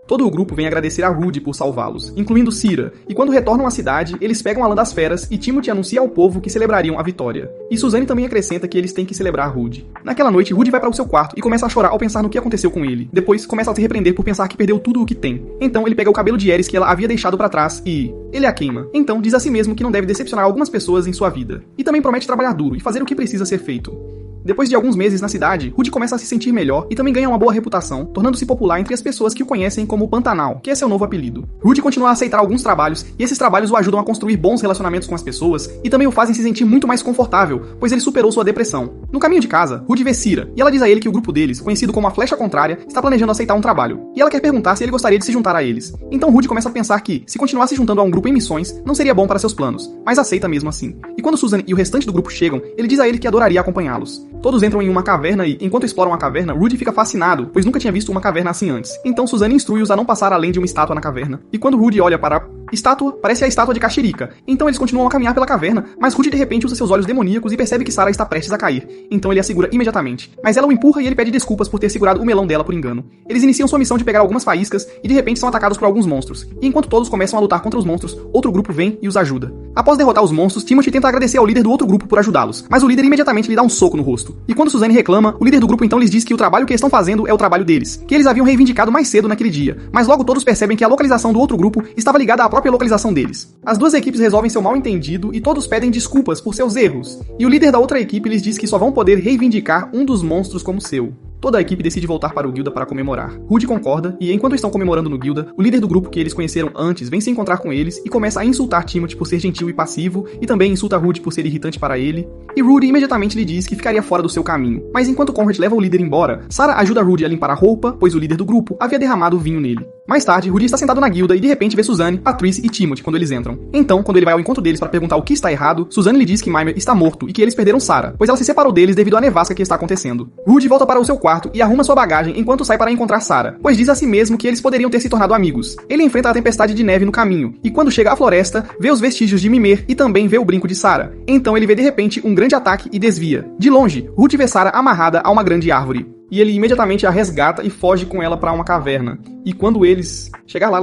Speaker 1: Todo o grupo vem agradecer a Rudy por salvá-los, incluindo Cira, e quando retornam à cidade, eles pegam a lã das feras e Timothy anuncia ao povo que celebrariam a vitória. E Suzanne também acrescenta que eles têm que celebrar Rudy. Naquela noite, Rudy vai para o seu quarto e começa a chorar ao pensar no que aconteceu com ele. Depois, começa a se repreender por pensar que perdeu tudo o que tem. Então, ele pega o cabelo de Aerys que ela havia deixado para trás e... ele a queima. Então, diz a si mesmo que não deve decepcionar algumas pessoas em sua vida. E também promete trabalhar duro e fazer o que precisa ser feito. Depois de alguns meses na cidade, Rudy começa a se sentir melhor e também ganha uma boa reputação, tornando-se popular entre as pessoas que o conhecem como Pantanal, que é seu novo apelido. Rudy continua a aceitar alguns trabalhos, e esses trabalhos o ajudam a construir bons relacionamentos com as pessoas e também o fazem se sentir muito mais confortável, pois ele superou sua depressão. No caminho de casa, Rudy vê Cira, e ela diz a ele que o grupo deles, conhecido como a Flecha Contrária, está planejando aceitar um trabalho, e ela quer perguntar se ele gostaria de se juntar a eles. Então Rudy começa a pensar que, se continuar se juntando a um grupo em missões, não seria bom para seus planos, mas aceita mesmo assim. E quando Susan e o restante do grupo chegam, ele diz a ele que adoraria acompanhá-los. Todos entram em uma caverna e, enquanto exploram a caverna, Rudy fica fascinado, pois nunca tinha visto uma caverna assim antes. Então Suzanne instrui-os a não passar além de uma estátua na caverna. E quando Rudy olha para a estátua, parece a estátua de Kashirika. Então eles continuam a caminhar pela caverna, mas Rudy de repente usa seus olhos demoníacos e percebe que Sarah está prestes a cair. Então ele a segura imediatamente. Mas ela o empurra e ele pede desculpas por ter segurado o melão dela por engano. Eles iniciam sua missão de pegar algumas faíscas e de repente são atacados por alguns monstros. E enquanto todos começam a lutar contra os monstros, outro grupo vem e os ajuda. Após derrotar os monstros, Timothy tenta agradecer ao líder do outro grupo por ajudá-los, mas o líder imediatamente lhe dá um soco no rosto. E quando Suzanne reclama, o líder do grupo então lhes diz que o trabalho que eles estão fazendo é o trabalho deles, que eles haviam reivindicado mais cedo naquele dia, mas logo todos percebem que a localização do outro grupo estava ligada à própria localização deles. As duas equipes resolvem seu mal-entendido e todos pedem desculpas por seus erros, e o líder da outra equipe lhes diz que só vão poder reivindicar um dos monstros como seu. Toda a equipe decide voltar para o Guilda para comemorar. Rudy concorda, e enquanto estão comemorando no Guilda, o líder do grupo que eles conheceram antes vem se encontrar com eles e começa a insultar Timothy por ser gentil e passivo, e também insulta Rudy por ser irritante para ele, e Rudy imediatamente lhe diz que ficaria fora do seu caminho. Mas enquanto Conrad leva o líder embora, Sarah ajuda Rudy a limpar a roupa, pois o líder do grupo havia derramado vinho nele. Mais tarde, Rudy está sentado na guilda e de repente vê Suzanne, Patrice e Timothy quando eles entram. Então, quando ele vai ao encontro deles para perguntar o que está errado, Suzanne lhe diz que Maimer está morto e que eles perderam Sarah, pois ela se separou deles devido à nevasca que está acontecendo. Rudy volta para o seu quarto e arruma sua bagagem enquanto sai para encontrar Sarah, pois diz a si mesmo que eles poderiam ter se tornado amigos. Ele enfrenta a tempestade de neve no caminho, e quando chega à floresta, vê os vestígios de Mimir e também vê o brinco de Sarah. Então ele vê de repente um grande ataque e desvia. De longe, Rudy vê Sarah amarrada a uma grande árvore. E ele imediatamente a resgata e foge com ela para uma caverna. E quando eles chegar lá,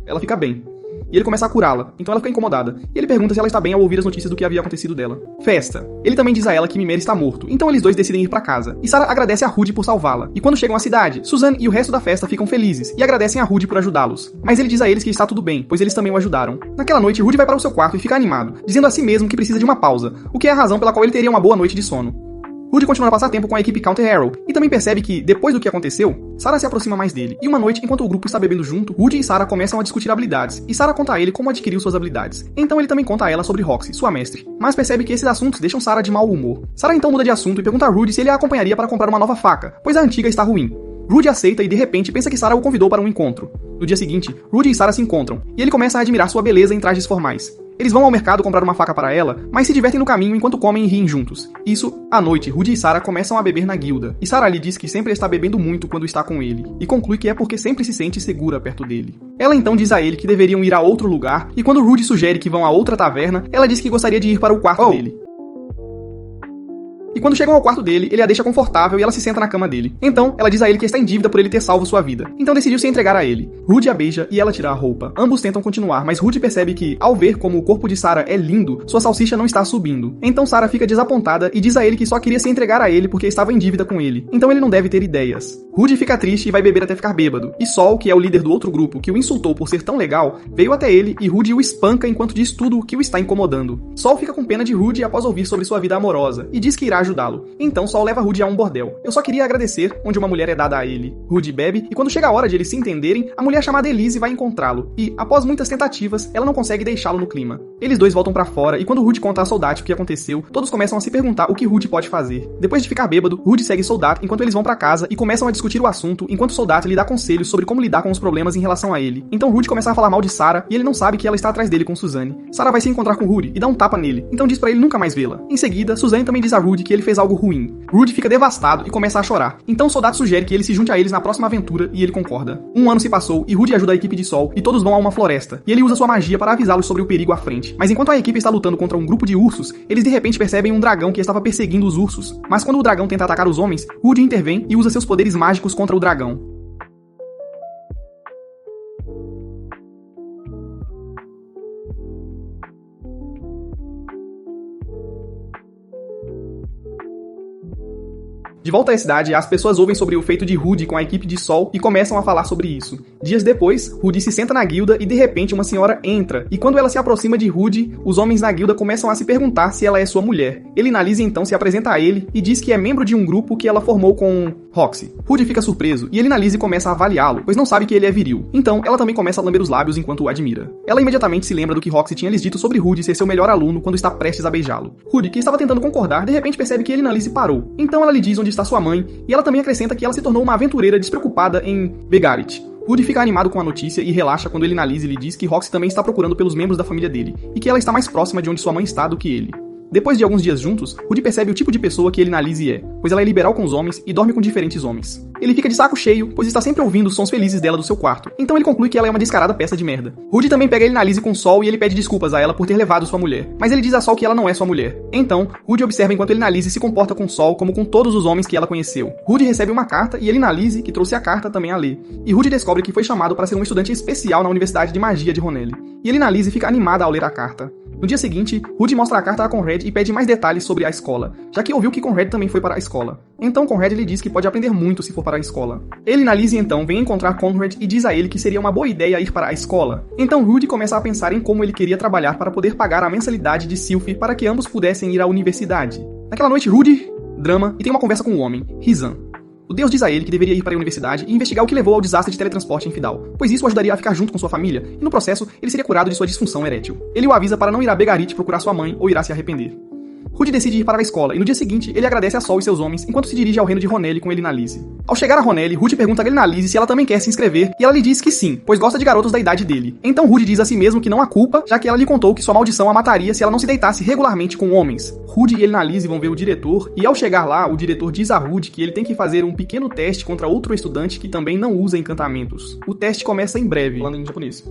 Speaker 1: ela fica bem. E ele começa a curá-la, então ela fica incomodada. E ele pergunta se ela está bem ao ouvir as notícias do que havia acontecido dela. Festa. Ele também diz a ela que Mimir está morto, então eles dois decidem ir para casa. E Sarah agradece a Rudy por salvá-la. E quando chegam à cidade, Suzanne e o resto da festa ficam felizes e agradecem a Rudy por ajudá-los. Mas ele diz a eles que está tudo bem, pois eles também o ajudaram. Naquela noite, Rudy vai para o seu quarto e fica animado, dizendo a si mesmo que precisa de uma pausa, o que é a razão pela qual ele teria uma boa noite de sono. Rudy continua a passar tempo com a equipe Counter Arrow, e também percebe que, depois do que aconteceu, Sarah se aproxima mais dele. E uma noite, enquanto o grupo está bebendo junto, Rudy e Sarah começam a discutir habilidades, e Sarah conta a ele como adquiriu suas habilidades. Então ele também conta a ela sobre Roxy, sua mestre, mas percebe que esses assuntos deixam Sarah de mau humor. Sarah então muda de assunto e pergunta a Rudy se ele a acompanharia para comprar uma nova faca, pois a antiga está ruim. Rudy aceita e de repente pensa que Sarah o convidou para um encontro. No dia seguinte, Rudy e Sarah se encontram, e ele começa a admirar sua beleza em trajes formais. Eles vão ao mercado comprar uma faca para ela, mas se divertem no caminho enquanto comem e riem juntos. Isso, à noite, Rudy e Sarah começam a beber na guilda, e Sarah lhe diz que sempre está bebendo muito quando está com ele, e conclui que é porque sempre se sente segura perto dele. Ela então diz a ele que deveriam ir a outro lugar, e quando Rudy sugere que vão a outra taverna, ela diz que gostaria de ir para o quarto dele. e quando chegam ao quarto dele, ele a deixa confortável e ela se senta na cama dele. Então, ela diz a ele que está em dívida por ele ter salvo sua vida. Então decidiu se entregar a ele. Rudy a beija e ela tira a roupa. Ambos tentam continuar, mas Rudy percebe que, ao ver como o corpo de Sarah é lindo, sua salsicha não está subindo. Então Sarah fica desapontada e diz a ele que só queria se entregar a ele porque estava em dívida com ele. Então ele não deve ter ideias. Rudy fica triste e vai beber até ficar bêbado. E Sol, que é o líder do outro grupo, que o insultou por ser tão legal, veio até ele e Rudy o espanca enquanto diz tudo o que o está incomodando. Sol fica com pena de Rudy após ouvir sobre sua vida amorosa e diz que irá ajudá-lo. Então Sol leva Rudy a um bordel. Eu só queria agradecer, onde uma mulher é dada a ele. Rudy bebe e quando chega a hora de eles se entenderem, a mulher chamada Elise vai encontrá-lo. E, após muitas tentativas, ela não consegue deixá-lo no clima. Eles dois voltam pra fora e quando Rudy conta a Soldat o que aconteceu, todos começam a se perguntar o que Rudy pode fazer. Depois de ficar bêbado, Rudy segue Soldat enquanto eles vão pra casa e começam a discutir o assunto enquanto Soldat lhe dá conselhos sobre como lidar com os problemas em relação a ele. Então Rudy começa a falar mal de Sarah e ele não sabe que ela está atrás dele com Suzanne. Sarah vai se encontrar com Rudy e dá um tapa nele, então diz pra ele nunca mais vê-la. Em seguida, Suzanne também diz a Rudy que ele fez algo ruim. Rudy fica devastado e começa a chorar. Então Soldat sugere que ele se junte a eles na próxima aventura e ele concorda. Um ano se passou e Rudy ajuda a equipe de Sol e todos vão a uma floresta. E ele usa sua magia para avisá-los sobre o perigo à frente. Mas enquanto a equipe está lutando contra um grupo de ursos, eles de repente percebem um dragão que estava perseguindo os ursos. Mas quando o dragão tenta atacar os homens, Rudy intervém e usa seus poderes mágicos contra o dragão. De volta à cidade, as pessoas ouvem sobre o feito de Rudy com a equipe de Sol e começam a falar sobre isso. Dias depois, Rudy se senta na guilda e de repente uma senhora entra, e quando ela se aproxima de Rudy, os homens na guilda começam a se perguntar se ela é sua mulher. Elinalise então se apresenta a ele e diz que é membro de um grupo que ela formou com Roxy. Rudy fica surpreso e Elinalise começa a avaliá-lo, pois não sabe que ele é viril. Então, ela também começa a lamber os lábios enquanto o admira. Ela imediatamente se lembra do que Roxy tinha lhes dito sobre Rudy ser seu melhor aluno quando está prestes a beijá-lo. Rudy, que estava tentando concordar, de repente percebe que Elinalise parou. Então ela lhe diz onde está sua mãe, e ela também acrescenta que ela se tornou uma aventureira despreocupada em Begarit. Rudy fica animado com a notícia e relaxa quando Elinalise lhe diz que Roxy também está procurando pelos membros da família dele, e que ela está mais próxima de onde sua mãe está do que ele. Depois de alguns dias juntos, Rudy percebe o tipo de pessoa que Elinalise é, pois ela é liberal com os homens e dorme com diferentes homens. Ele fica de saco cheio, pois está sempre ouvindo os sons felizes dela do seu quarto, então ele conclui que ela é uma descarada peça de merda. Rudy também pega Elinalise com Sol e ele pede desculpas a ela por ter levado sua mulher, mas ele diz a Sol que ela não é sua mulher. Então, Rudy observa enquanto Elinalise se comporta com Sol como com todos os homens que ela conheceu. Rudy recebe uma carta e Elinalise, que trouxe a carta, também a lê. E Rudy descobre que foi chamado para ser um estudante especial na Universidade de Magia de Ronelli. E Elinalise fica animada ao ler a carta. No dia seguinte, Rudy mostra a carta a Conrad e pede mais detalhes sobre a escola, já que ouviu que Conrad também foi para a escola. Então Conrad lhe diz que pode aprender muito se for para a escola. Elinalise então vem encontrar Conrad e diz a ele que seria uma boa ideia ir para a escola. Então Rudy começa a pensar em como ele queria trabalhar para poder pagar a mensalidade de Sylphie para que ambos pudessem ir à universidade. Naquela noite, Rudy drama e tem uma conversa com um homem, Rizan. O deus diz a ele que deveria ir para a universidade e investigar o que levou ao desastre de teletransporte em Fidal, pois isso o ajudaria a ficar junto com sua família, e no processo, ele seria curado de sua disfunção erétil. Ele o avisa para não ir a Begarit procurar sua mãe ou irá se arrepender. Rudy decide ir para a escola, e no dia seguinte, ele agradece a Sol e seus homens enquanto se dirige ao reino de Ronelli com Elinalise. Ao chegar a Ronelli, Rudy pergunta a Elinalise se ela também quer se inscrever, e ela lhe diz que sim, pois gosta de garotos da idade dele. Então Rudy diz a si mesmo que não há culpa, já que ela lhe contou que sua maldição a mataria se ela não se deitasse regularmente com homens. Rudy e Elinalise vão ver o diretor, e ao chegar lá, o diretor diz a Rudy que ele tem que fazer um pequeno teste contra outro estudante que também não usa encantamentos. O teste começa em breve, falando em japonês.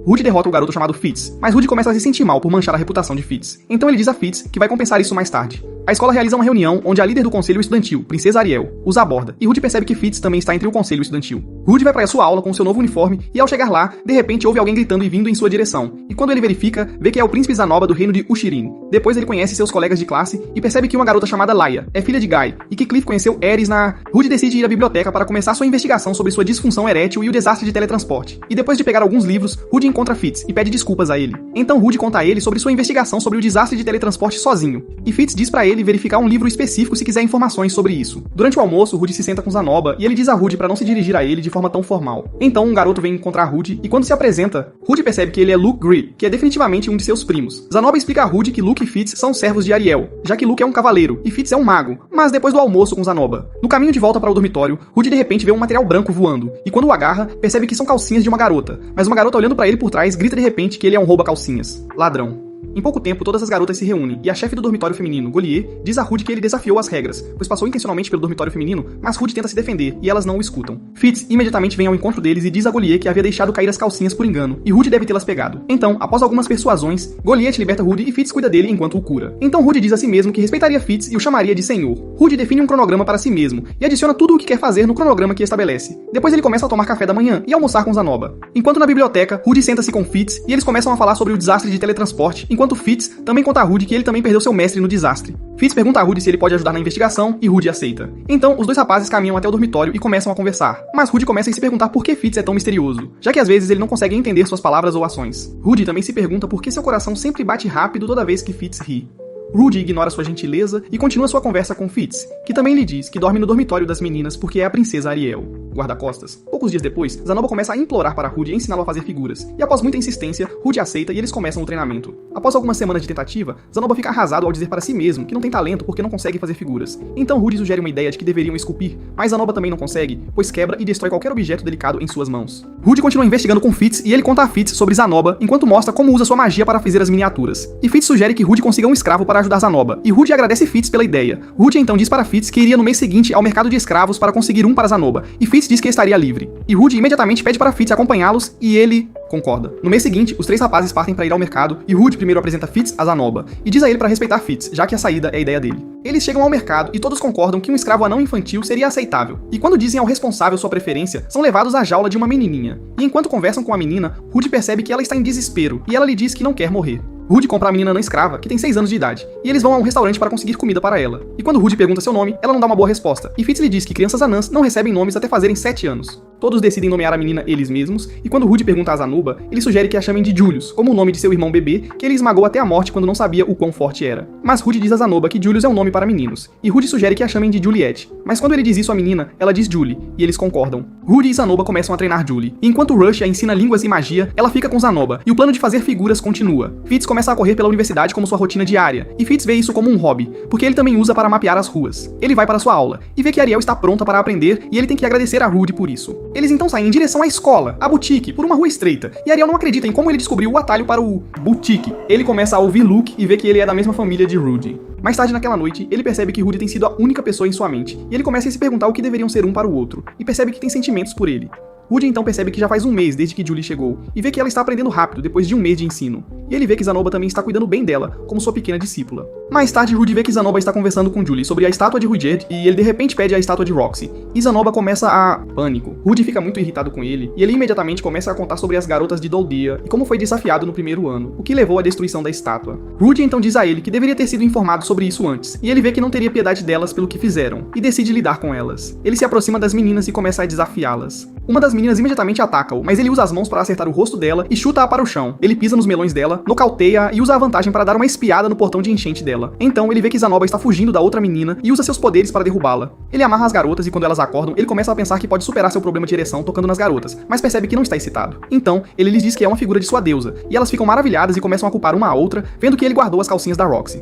Speaker 1: Rudy derrota o garoto chamado Fitz, mas Rudy começa a se sentir mal por manchar a reputação de Fitz. Então ele diz a Fitz que vai compensar isso mais tarde. A escola realiza uma reunião onde a líder do conselho estudantil, Princesa Ariel, os aborda, e Rudy percebe que Fitz também está entre o conselho estudantil. Rudy vai para a sua aula com seu novo uniforme e ao chegar lá, de repente ouve alguém gritando e vindo em sua direção. E quando ele verifica, vê que é o príncipe Zanoba do reino de Ushirin. Depois ele conhece seus colegas de classe e percebe que uma garota chamada Laia é filha de Guy e que Cliff conheceu Ares na... Rudy decide ir à biblioteca para começar sua investigação sobre sua disfunção erétil e o desastre de teletransporte. E depois de pegar alguns livros, Rudy encontra Fitz e pede desculpas a ele. Então Rudy conta a ele sobre sua investigação sobre o desastre de teletransporte sozinho. E Fitz diz para ele verificar um livro específico se quiser informações sobre isso. Durante o almoço, Rudy se senta com Zanoba e ele diz a Rudy para não se dirigir a ele de forma tão formal. Então um garoto vem encontrar Rudy e quando se apresenta, Rudy percebe que ele é Luke Gree, que é definitivamente um de seus primos. Zanoba explica a Rudy que Luke e Fitz são servos de Ariel, já que Luke é um cavaleiro e Fitz é um mago, mas depois do almoço com Zanoba. No caminho de volta para o dormitório, Rudy de repente vê um material branco voando e quando o agarra, percebe que são calcinhas de uma garota, mas uma garota olhando para ele por trás grita de repente que ele é um rouba-calcinhas. Ladrão. Em pouco tempo, todas as garotas se reúnem, e a chefe do dormitório feminino, Golier, diz a Rudy que ele desafiou as regras, pois passou intencionalmente pelo dormitório feminino, mas Rudy tenta se defender, e elas não o escutam. Fitz imediatamente vem ao encontro deles e diz a Golier que havia deixado cair as calcinhas por engano, e Rudy deve tê-las pegado. Então, após algumas persuasões, Golier liberta Rudy e Fitz cuida dele enquanto o cura. Então Rudy diz a si mesmo que respeitaria Fitz e o chamaria de senhor. Rudy define um cronograma para si mesmo, e adiciona tudo o que quer fazer no cronograma que estabelece. Depois ele começa a tomar café da manhã e almoçar com Zanoba. Enquanto na biblioteca, Rudy senta-se com Fitz e eles começam a falar sobre o desastre de teletransporte, enquanto Fitz também conta a Rudy que ele também perdeu seu mestre no desastre. Fitz pergunta a Rudy se ele pode ajudar na investigação e Rudy aceita. Então, os dois rapazes caminham até o dormitório e começam a conversar. Mas Rudy começa a se perguntar por que Fitz é tão misterioso, já que às vezes ele não consegue entender suas palavras ou ações. Rudy também se pergunta por que seu coração sempre bate rápido toda vez que Fitz ri. Rudy ignora sua gentileza e continua sua conversa com Fitz, que também lhe diz que dorme no dormitório das meninas porque é a princesa Ariel. Guarda-costas. Poucos dias depois, Zanoba começa a implorar para Rudy ensiná-lo a fazer figuras, e após muita insistência, Rudy aceita e eles começam o treinamento. Após algumas semanas de tentativa, Zanoba fica arrasado ao dizer para si mesmo que não tem talento porque não consegue fazer figuras. Então Rudy sugere uma ideia de que deveriam esculpir, mas Zanoba também não consegue, pois quebra e destrói qualquer objeto delicado em suas mãos. Rudy continua investigando com Fitz e ele conta a Fitz sobre Zanoba enquanto mostra como usa sua magia para fazer as miniaturas. E Fitz sugere que Rudy consiga um escravo para ajudar Zanoba, e Rudy agradece Fitz pela ideia. Rudy então diz para Fitz que iria no mês seguinte ao mercado de escravos para conseguir um para Zanoba, e Fitz diz que estaria livre. E Rudy imediatamente pede para Fitz acompanhá-los e ele concorda. No mês seguinte, os três rapazes partem para ir ao mercado e Rudy primeiro apresenta Fitz a Zanoba e diz a ele para respeitar Fitz, já que a saída é a ideia dele. Eles chegam ao mercado e todos concordam que um escravo anão infantil seria aceitável. E quando dizem ao responsável sua preferência, são levados à jaula de uma menininha. E enquanto conversam com a menina, Rudy percebe que ela está em desespero e ela lhe diz que não quer morrer. Rudy compra a menina anã escrava, que tem 6 anos de idade, e eles vão a um restaurante para conseguir comida para ela. E quando Rudy pergunta seu nome, ela não dá uma boa resposta, e Fitz lhe diz que crianças anãs não recebem nomes até fazerem 7 anos. Todos decidem nomear a menina eles mesmos, e quando Rudy pergunta a Zanoba, ele sugere que a chamem de Julius, como o nome de seu irmão bebê, que ele esmagou até a morte quando não sabia o quão forte era. Mas Rudy diz a Zanoba que Julius é um nome para meninos, e Rudy sugere que a chamem de Juliette. Mas quando ele diz isso à menina, ela diz Julie, e eles concordam. Rudy e Zanoba começam a treinar Julie, e enquanto Rush a ensina línguas e magia, ela fica com Zanoba, e o plano de fazer figuras continua. Fitz começa a correr pela universidade como sua rotina diária, e Fitz vê isso como um hobby, porque ele também usa para mapear as ruas. Ele vai para sua aula, e vê que Ariel está pronta para aprender, e ele tem que agradecer a Rudy por isso. Eles então saem em direção à escola, à boutique, por uma rua estreita, e Ariel não acredita em como ele descobriu o atalho para o boutique. Ele começa a ouvir Luke e vê que ele é da mesma família de Rudy. Mais tarde naquela noite, ele percebe que Rudy tem sido a única pessoa em sua mente, e ele começa a se perguntar o que deveriam ser um para o outro, e percebe que tem sentimentos por ele. Rudy então percebe que já faz um mês desde que Julie chegou, e vê que ela está aprendendo rápido depois de um mês de ensino. E ele vê que Zanoba também está cuidando bem dela, como sua pequena discípula. Mais tarde, Rudy vê que Zanoba está conversando com Julie sobre a estátua de Rudyard, e ele de repente pede a estátua de Roxy. E Zanoba começa a pânico. Rudy fica muito irritado com ele, e ele imediatamente começa a contar sobre as garotas de Doldia e como foi desafiado no primeiro ano, o que levou à destruição da estátua. Rudy então diz a ele que deveria ter sido informado sobre isso antes, e ele vê que não teria piedade delas pelo que fizeram, e decide lidar com elas. Ele se aproxima das meninas e começa a desafiá-las. Uma das meninas imediatamente ataca-o, mas ele usa as mãos para acertar o rosto dela e chuta-a para o chão. Ele pisa nos melões dela, nocauteia e usa a vantagem para dar uma espiada no portão de enchente dela. Então ele vê que Zanoba está fugindo da outra menina e usa seus poderes para derrubá-la. Ele amarra as garotas e quando elas acordam, ele começa a pensar que pode superar seu problema de ereção tocando nas garotas, mas percebe que não está excitado. Então, ele lhes diz que é uma figura de sua deusa, e elas ficam maravilhadas e começam a culpar uma a outra, vendo que ele guardou as calcinhas da Roxy.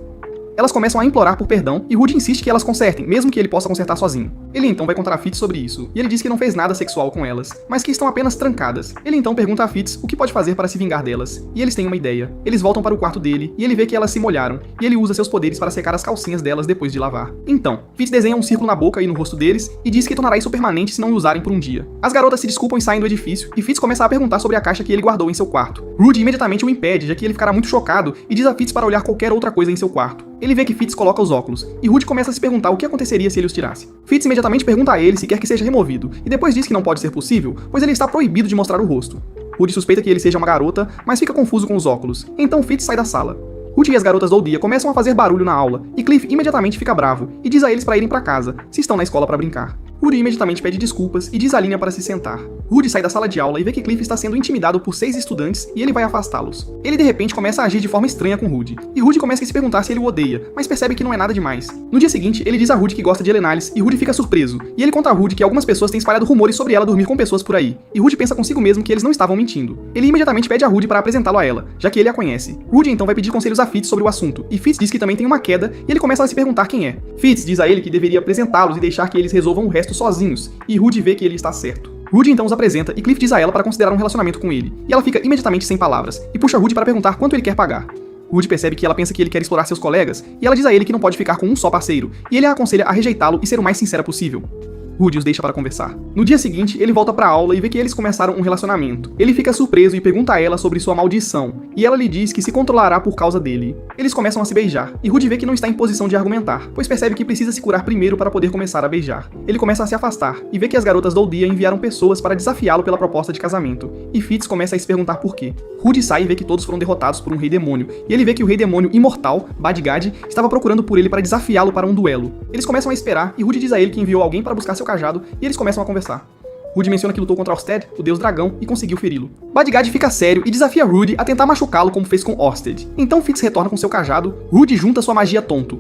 Speaker 1: Elas começam a implorar por perdão e Rudy insiste que elas consertem, mesmo que ele possa consertar sozinho. Ele então vai contar a Fitz sobre isso, e ele diz que não fez nada sexual com elas, mas que estão apenas trancadas. Ele então pergunta a Fitz o que pode fazer para se vingar delas, e eles têm uma ideia. Eles voltam para o quarto dele, e ele vê que elas se molharam, e ele usa seus poderes para secar as calcinhas delas depois de lavar. Então, Fitz desenha um círculo na boca e no rosto deles, e diz que tornará isso permanente se não o usarem por um dia. As garotas se desculpam e saem do edifício, e Fitz começa a perguntar sobre a caixa que ele guardou em seu quarto. Rudy imediatamente o impede, já que ele ficará muito chocado, e diz a Fitz para olhar qualquer outra coisa em seu quarto. Ele vê que Fitz coloca os óculos, e Rudy começa a se perguntar o que aconteceria se ele os tirasse. Fitz imediatamente pergunta a ele se quer que seja removido, e depois diz que não pode ser possível, pois ele está proibido de mostrar o rosto. Rudy suspeita que ele seja uma garota, mas fica confuso com os óculos, então Fitz sai da sala. Rudy e as garotas do dia começam a fazer barulho na aula, e Cliff imediatamente fica bravo, e diz a eles para irem para casa, se estão na escola para brincar. Rudy imediatamente pede desculpas e diz a Linha para se sentar. Rudy sai da sala de aula e vê que Cliff está sendo intimidado por 6 estudantes e ele vai afastá-los. Ele de repente começa a agir de forma estranha com Rudy, e Rudy começa a se perguntar se ele o odeia, mas percebe que não é nada demais. No dia seguinte, ele diz a Rudy que gosta de Elenales e Rudy fica surpreso, e ele conta a Rudy que algumas pessoas têm espalhado rumores sobre ela dormir com pessoas por aí, e Rudy pensa consigo mesmo que eles não estavam mentindo. Ele imediatamente pede a Rudy para apresentá-lo a ela, já que ele a conhece. Rudy então vai pedir conselhos a Fitz sobre o assunto, e Fitz diz que também tem uma queda, e ele começa a se perguntar quem é. Fitz diz a ele que deveria apresentá-los e deixar que eles resolvam o resto sozinhos, e Rudy vê que ele está certo. Rudy então os apresenta e Cliff diz a ela para considerar um relacionamento com ele, e ela fica imediatamente sem palavras, e puxa Rudy para perguntar quanto ele quer pagar. Rudy percebe que ela pensa que ele quer explorar seus colegas, e ela diz a ele que não pode ficar com um só parceiro, e ele a aconselha a rejeitá-lo e ser o mais sincera possível. Rudy os deixa para conversar. No dia seguinte, ele volta pra aula e vê que eles começaram um relacionamento. Ele fica surpreso e pergunta a ela sobre sua maldição, e ela lhe diz que se controlará por causa dele. Eles começam a se beijar, e Rudy vê que não está em posição de argumentar, pois percebe que precisa se curar primeiro para poder começar a beijar. Ele começa a se afastar, e vê que as garotas do dia enviaram pessoas para desafiá-lo pela proposta de casamento, e Fitz começa a se perguntar por quê. Rudy sai e vê que todos foram derrotados por um rei demônio, e ele vê que o rei demônio imortal, Badgad, estava procurando por ele para desafiá-lo para um duelo. Eles começam a esperar, e Rudy diz a ele que enviou alguém para buscar seu cajado, e eles começam a conversar. Rudy menciona que lutou contra Orsted, o deus dragão, e conseguiu feri-lo. Badgad fica sério e desafia Rudy a tentar machucá-lo como fez com Orsted. Então Fitz retorna com seu cajado, Rudy junta sua magia tonto.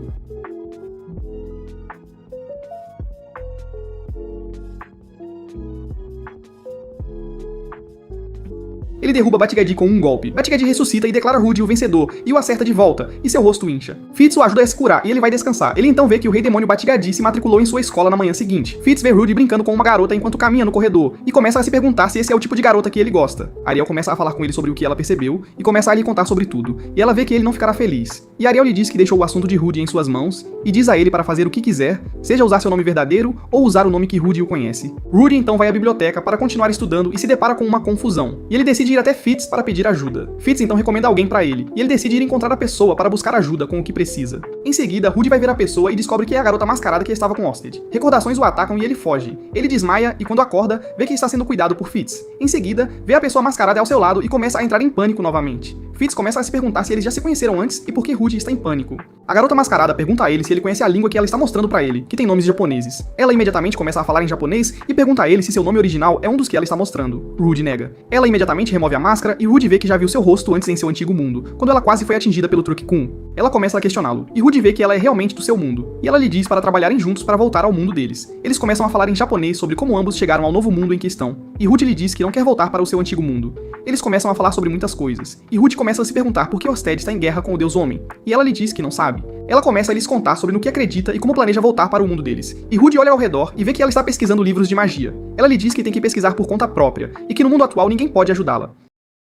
Speaker 1: Ele derruba Badgad com um golpe. Badgad ressuscita e declara Rudy o vencedor, e o acerta de volta, e seu rosto incha. Fitz o ajuda a se curar, e ele vai descansar. Ele então vê que o rei demônio Badgad se matriculou em sua escola na manhã seguinte. Fitz vê Rudy brincando com uma garota enquanto caminha no corredor, e começa a se perguntar se esse é o tipo de garota que ele gosta. Ariel começa a falar com ele sobre o que ela percebeu, e começa a lhe contar sobre tudo, e ela vê que ele não ficará feliz. E Ariel lhe diz que deixou o assunto de Rudy em suas mãos, e diz a ele para fazer o que quiser, seja usar seu nome verdadeiro, ou usar o nome que Rudy o conhece. Rudy então vai à biblioteca para continuar estudando e se depara com uma confusão, e ele decide ir até Fitz para pedir ajuda. Fitz então recomenda alguém para ele, e ele decide ir encontrar a pessoa para buscar ajuda com o que precisa. Em seguida, Rudy vai ver a pessoa e descobre que é a garota mascarada que estava com Orsted. Recordações o atacam e ele foge. Ele desmaia e quando acorda, vê que está sendo cuidado por Fitz. Em seguida, vê a pessoa mascarada ao seu lado e começa a entrar em pânico novamente. Fitz começa a se perguntar se eles já se conheceram antes e por que Rudy está em pânico. A garota mascarada pergunta a ele se ele conhece a língua que ela está mostrando para ele, que tem nomes japoneses. Ela imediatamente começa a falar em japonês e pergunta a ele se seu nome original é um dos que ela está mostrando. Rudy nega. Ela imediatamente remove a máscara e Rudy vê que já viu seu rosto antes em seu antigo mundo, quando ela quase foi atingida pelo Truck-kun. Ela começa a questioná-lo, e Rudy vê que ela é realmente do seu mundo, e ela lhe diz para trabalharem juntos para voltar ao mundo deles. Eles começam a falar em japonês sobre como ambos chegaram ao novo mundo em questão, e Rudy lhe diz que não quer voltar para o seu antigo mundo. Eles começam a falar sobre muitas coisas, e Rudy começa a se perguntar por que Orsted está em guerra com o deus homem, e ela lhe diz que não sabe. Ela começa a lhes contar sobre no que acredita e como planeja voltar para o mundo deles, e Rudy olha ao redor e vê que ela está pesquisando livros de magia. Ela lhe diz que tem que pesquisar por conta própria, e que no mundo atual ninguém pode ajudá-la.